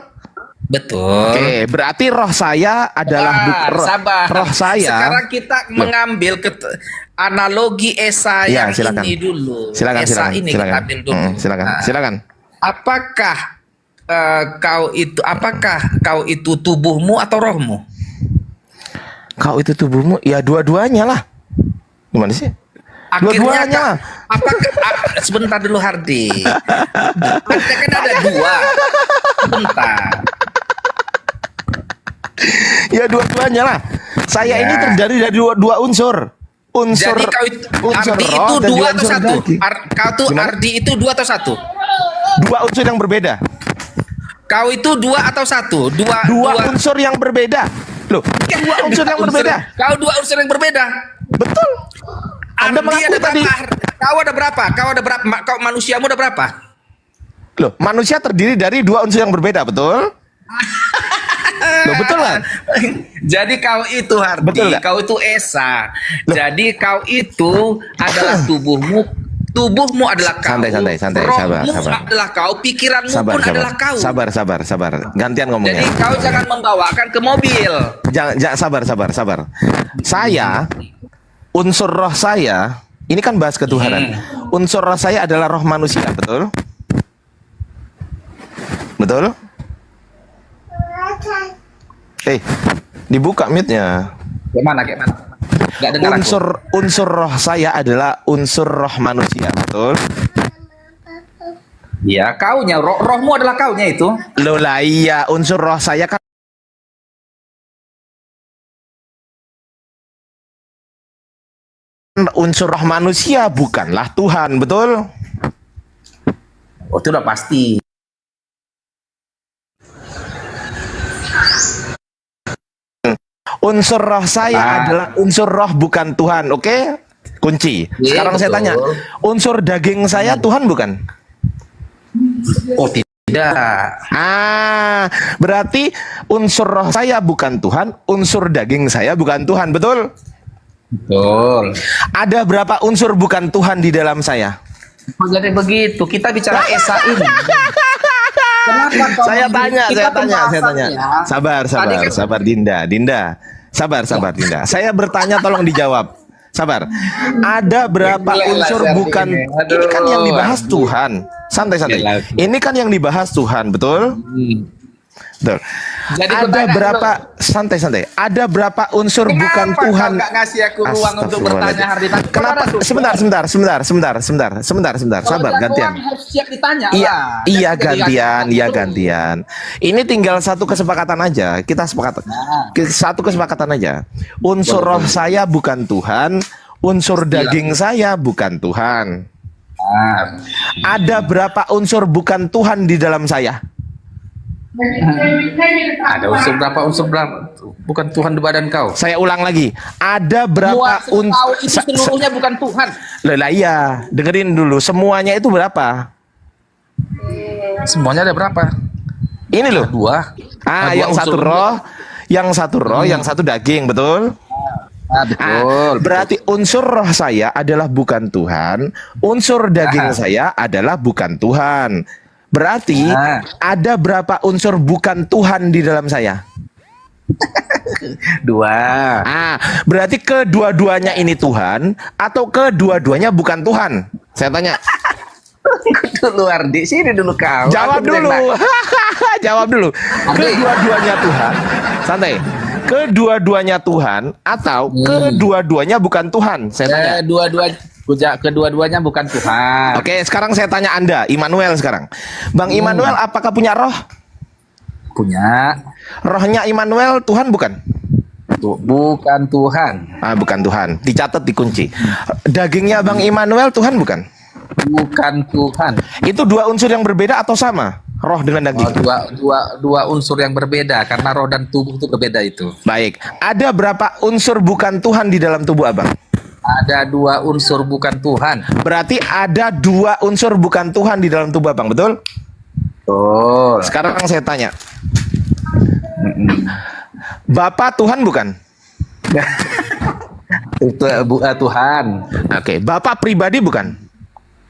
Betul. Oke, berarti roh saya adalah Sabar. roh saya. Sekarang kita mengambil analogi Esa Ya, yang silakan. ini dulu. Silakan, Esa silakan, ini silakan. kita ambil dulu. Silakan, Nah, silakan. Apakah kau itu tubuhmu atau rohmu? Kau itu tubuhmu, ya dua-duanya lah. Gimana sih? Dua-duanya. Sebentar dulu Hardi. Kan ada dua. Sebentar. Ya dua-duanya lah. Saya Ya. ini terdiri dari dua unsur. Unsur Jadi kau itu unsur Ardi roh itu dan dua juga atau unsur satu? daging. Kau tuh Gimana? Ardi itu dua atau satu? Dua unsur yang berbeda. Kau itu dua atau satu? Dua unsur yang berbeda. Loh, dua unsur yang berbeda. Kau dua unsur yang berbeda. Betul. Anda Ardi mengaku ada tadi. berapa? Kau ada berapa? Kau manusiamu ada berapa? Loh, manusia terdiri dari dua unsur yang berbeda, betul? Loh, betul kan? Jadi kau itu Hardi, Betul nggak? kau itu Esa. Jadi kau itu adalah tubuhmu. Tubuhmu adalah kau. Santai, sabar, Rohmu sabar. adalah kau. Pikiranmu pun adalah kau. Sabar. Gantian Jadi ngomongnya. kau jangan membawakan ke mobil. Jangan sabar. Saya unsur roh saya, ini kan bahas ketuhanan. Unsur roh saya adalah roh manusia, betul? Betul? Dibuka mute-nya. Gimana? Gak dengar aku. Unsur roh saya adalah unsur roh manusia, betul? Ya, kaunya. Rohmu adalah kaunya itu. Loh lah iya, unsur roh saya kan unsur roh manusia, bukanlah Tuhan, betul? Oh, itu udah pasti. Unsur roh saya adalah unsur roh, bukan Tuhan, oke? Kunci. Iya, Sekarang saya betul. tanya, unsur daging saya Tuhan bukan? Oh, tidak. Berarti unsur roh saya bukan Tuhan, unsur daging saya bukan Tuhan, betul? Betul. Ada berapa unsur bukan Tuhan di dalam saya? Jadi begitu. Kita bicara Esa ini. Kenapa kau Saya tanya. pembahasannya? Sabar, Dinda. Sabar, Dinda. Saya bertanya, tolong dijawab. Sabar. Ada berapa Gila, unsur Syarif bukan? ini. Ini kan yang dibahas Aduh. Tuhan. Santai. Gila. Ini kan yang dibahas Tuhan, betul? Betul. Jadi Ada pertanyaan berapa? Santai. Ada berapa unsur bukan Kenapa Tuhan? kau nggak ngasih aku ruang untuk bertanya, Hardi? Kenapa? Sebentar. Sabar, gantian. Harus siap ditanya Iya lah. gantian. Ini tinggal satu kesepakatan aja. Kita sepakat. Satu kesepakatan aja. Unsur roh saya bukan Tuhan, unsur daging saya bukan Tuhan. Ada berapa unsur bukan Tuhan di dalam saya? Ada unsur berapa? Bukan Tuhan di badan kau. Saya ulang lagi. Ada berapa Kau itu seluruhnya bukan Tuhan. Lah iya, dengerin dulu. Semuanya itu berapa? Semuanya ada berapa? Ini loh. Dua. Dua Yang unsur. satu roh, yang satu daging, betul? Betul. Berarti unsur roh saya adalah bukan Tuhan, unsur daging saya adalah bukan Tuhan. Berarti ada berapa unsur bukan Tuhan di dalam saya? Dua. Berarti kedua-duanya ini Tuhan atau kedua-duanya bukan Tuhan? Saya tanya. Dulu Ardi, sini dulu kau. Jawab Aku bilang, dulu. Jawab dulu. Kedua-duanya Tuhan. Santai. kedua-duanya Tuhan atau kedua-duanya bukan Tuhan? Saya tanya. Kedua-duanya bukan Tuhan. Oke, sekarang saya tanya Anda, Immanuel sekarang. Bang Immanuel, apakah punya roh? Punya. Rohnya Immanuel Tuhan bukan? Bukan Tuhan. Ah, bukan Tuhan. Dicatat, dikunci. Dagingnya Bang Immanuel Tuhan bukan? Bukan Tuhan. Itu dua unsur yang berbeda atau sama? Roh dengan daging. Dua unsur yang berbeda karena roh dan tubuh itu berbeda itu. Baik. Ada berapa unsur bukan Tuhan di dalam tubuh Abang? Ada dua unsur bukan Tuhan. Berarti ada dua unsur bukan Tuhan di dalam tubuh Abang, betul? Betul. Sekarang saya tanya. Bapak Tuhan bukan? Itu Tuhan. Oke, Bapak pribadi bukan?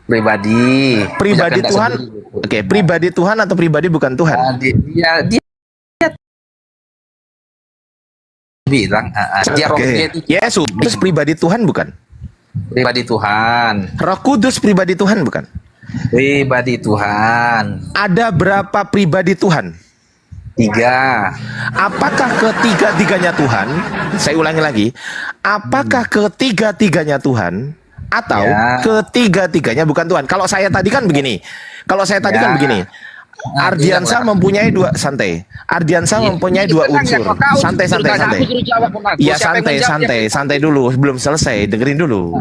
Pribadi. Pribadi Punya kehendak Tuhan. sendiri. Oke, pribadi Tuhan atau pribadi bukan Tuhan? Dia bilang dia roh dia Oke. itu Yesus pribadi Tuhan bukan? pribadi Tuhan. Roh Kudus pribadi Tuhan bukan? Pribadi Tuhan. Ada berapa pribadi Tuhan? 3. Apakah ketiga-tiganya Tuhan? Saya ulangi lagi. Apakah ketiga-tiganya Tuhan atau Ya. ketiga-tiganya bukan Tuhan? Kalau saya tadi kan begini. Kalau saya tadi Ya. kan begini. Ardiansa mempunyai dua santai. Ardiansa mempunyai dua unsur. Santai, santai, santai. Iya, santai dulu. Belum selesai. Dengerin dulu.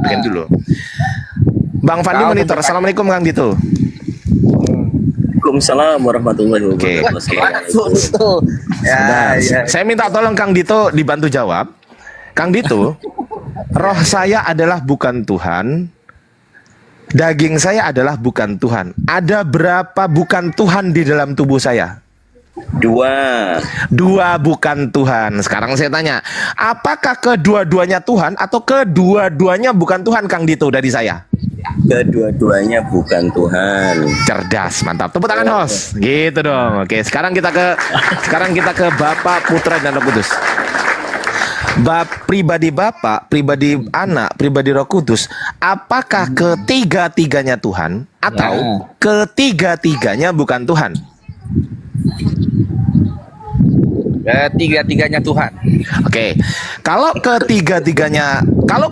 Bang Fandi monitor. Assalamualaikum Kang Dito. Waalaikumsalam warahmatullahi Oke. wabarakatuh. Saya minta tolong Kang Dito dibantu jawab. Kang Dito, roh saya adalah bukan Tuhan. Daging saya adalah bukan Tuhan. Ada berapa bukan Tuhan di dalam tubuh saya? 2. Dua bukan Tuhan. Sekarang saya tanya, apakah kedua-duanya Tuhan atau kedua-duanya bukan Tuhan, Kang Dito, dari saya? Kedua-duanya bukan Tuhan. Cerdas, mantap. Tepuk tangan, host. Gitu dong. Oke, sekarang kita ke Bapa, Putra, dan Roh Kudus. Pribadi Bapa, pribadi Anak, pribadi Roh Kudus, apakah ketiga-tiganya Tuhan atau ketiga-tiganya bukan Tuhan? Ketiga-tiganya Tuhan. Oke. Kalau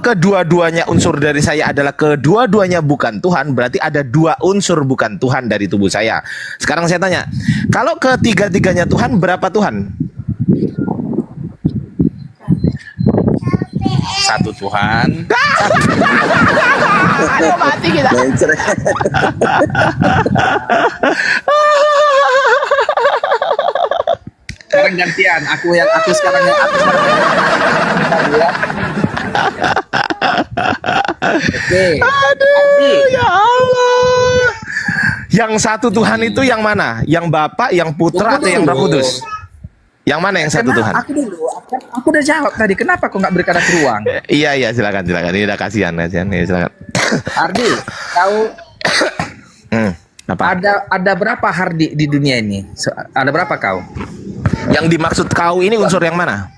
kedua-duanya unsur dari saya adalah kedua-duanya bukan Tuhan, berarti ada dua unsur bukan Tuhan dari tubuh saya. Sekarang saya tanya, kalau ketiga-tiganya Tuhan, berapa Tuhan? Satu Tuhan. Aduh, mati kita. Sekarang gantian. Aku sekarang ya. Oke. Aduh, ya Allah. Yang satu Tuhan itu yang mana? Yang Bapa, yang Putra, atau yang Roh Kudus? Yang mana yang satu Tuhan? Aku dulu. Aku udah jawab tadi. Kenapa kau nggak berikan aku ruang? Iya, silakan. Ini udah kasihan. Ya, silakan. Ardi, kau Apa? ada berapa Hardi di dunia ini? Ada berapa kau? Yang dimaksud kau ini unsur yang mana?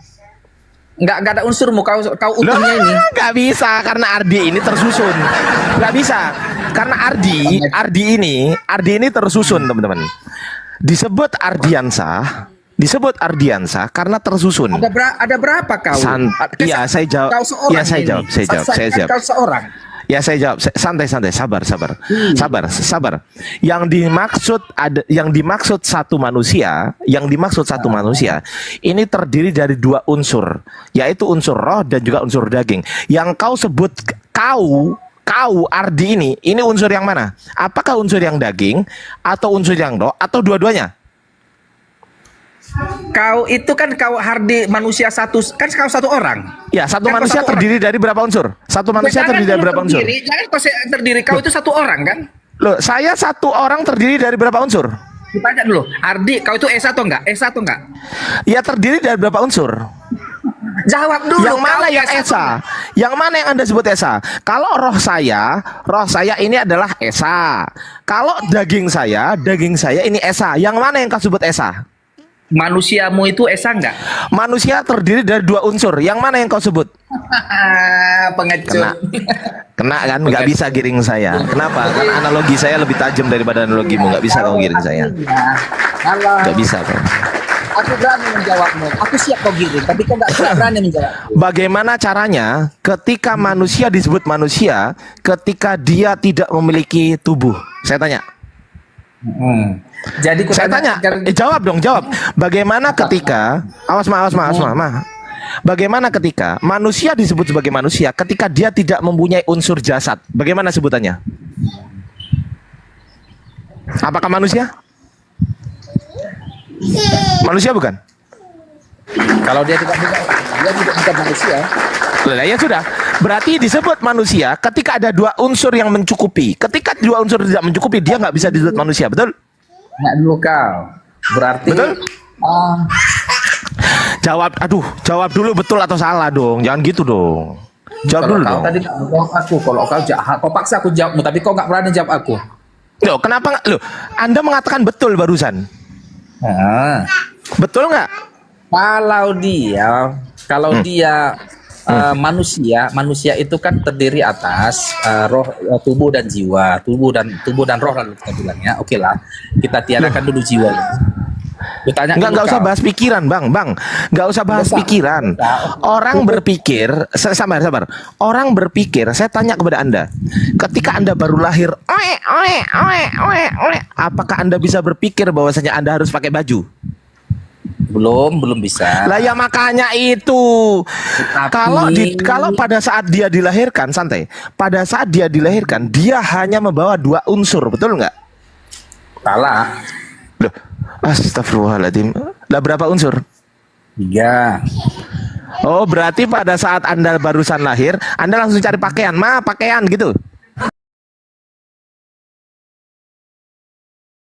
Nggak ada unsurmu. Kau utuhnya ini. Nggak bisa karena Ardi ini tersusun. Nggak bisa karena Ardi ini tersusun, teman-teman. Disebut Ardiansa karena tersusun. Ada berapa kau? Iya, saya jawab. Kau seorang Iya, saya jawab. Saya jawab. Kau seorang. Ya, saya jawab. Santai, sabar. Yang dimaksud satu manusia, ini terdiri dari dua unsur, yaitu unsur roh dan juga unsur daging. Yang kau sebut kau Ardi ini unsur yang mana? Apakah unsur yang daging atau unsur yang roh atau dua-duanya? Kau itu kan kau Hardi manusia satu, kan kau satu orang. Ya, satu Kan kau manusia satu terdiri dari berapa unsur? Satu manusia terdiri dari berapa unsur? Jangan kau terdiri, kau itu satu orang kan? Loh, saya satu orang terdiri dari berapa unsur? Ditanya dulu, Ardi, kau itu Esa atau enggak? Esa atau enggak? Ya, terdiri dari berapa unsur? Jawab dulu. Yang mana kau yang Esa? Yang mana yang Anda sebut Esa? Kalau roh saya ini adalah Esa. Kalau daging saya ini Esa. Yang mana yang kau sebut Esa? Manusiamu itu Esa enggak? Manusia terdiri dari dua unsur. Yang mana yang kau sebut? Pengecut. Kena kan? Nggak bisa giring saya. Kenapa? Karena analogi saya lebih tajam daripada analogimu. Nggak bisa kau giring saya. Nggak bisa kau. Aku berani menjawabmu. Aku siap kau giring, tapi kau nggak berani menjawab. Bagaimana caranya ketika manusia disebut manusia ketika dia tidak memiliki tubuh? Saya tanya. Jadi Saya tanya, jawab dong, jawab. Bagaimana ketika, awas ma. Bagaimana ketika manusia disebut sebagai manusia ketika dia tidak mempunyai unsur jasad? Bagaimana sebutannya? Apakah manusia? Manusia bukan? Kalau dia tidak bukan manusia. Lah ya sudah. Berarti disebut manusia ketika ada dua unsur yang mencukupi. Ketika dua unsur tidak mencukupi, dia nggak bisa disebut manusia, betul? Nggak dulu kau. Berarti. Betul? Jawab dulu betul atau salah dong. Jangan gitu dong. Jawab Kalau dulu kau dong. tadi nggak jawab aku, kalau kau jahat, kau paksa aku jawabmu, tapi kau nggak berani jawab aku. Loh, kenapa nggak? Loh, Anda mengatakan betul barusan. Betul nggak? Kalau dia manusia itu kan terdiri atas roh, tubuh dan jiwa, tubuh dan roh lalu kita bilang ya. Oke lah, kita tiadakan dulu jiwa. Bertanya Nggak usah bahas pikiran, bang. Nggak usah bahas pikiran. Orang berpikir, sabar. Orang berpikir. Saya tanya kepada Anda, ketika Anda baru lahir, apakah Anda bisa berpikir bahwasanya Anda harus pakai baju? Belum bisa. Lah ya makanya itu. Kalau pada saat dia dilahirkan, santai. Pada saat dia dilahirkan, dia hanya membawa dua unsur, betul nggak? Salah. Loh, astagfirullahaladzim. Lah berapa unsur? 3. Oh, berarti pada saat Anda barusan lahir, Anda langsung cari pakaian, pakaian gitu.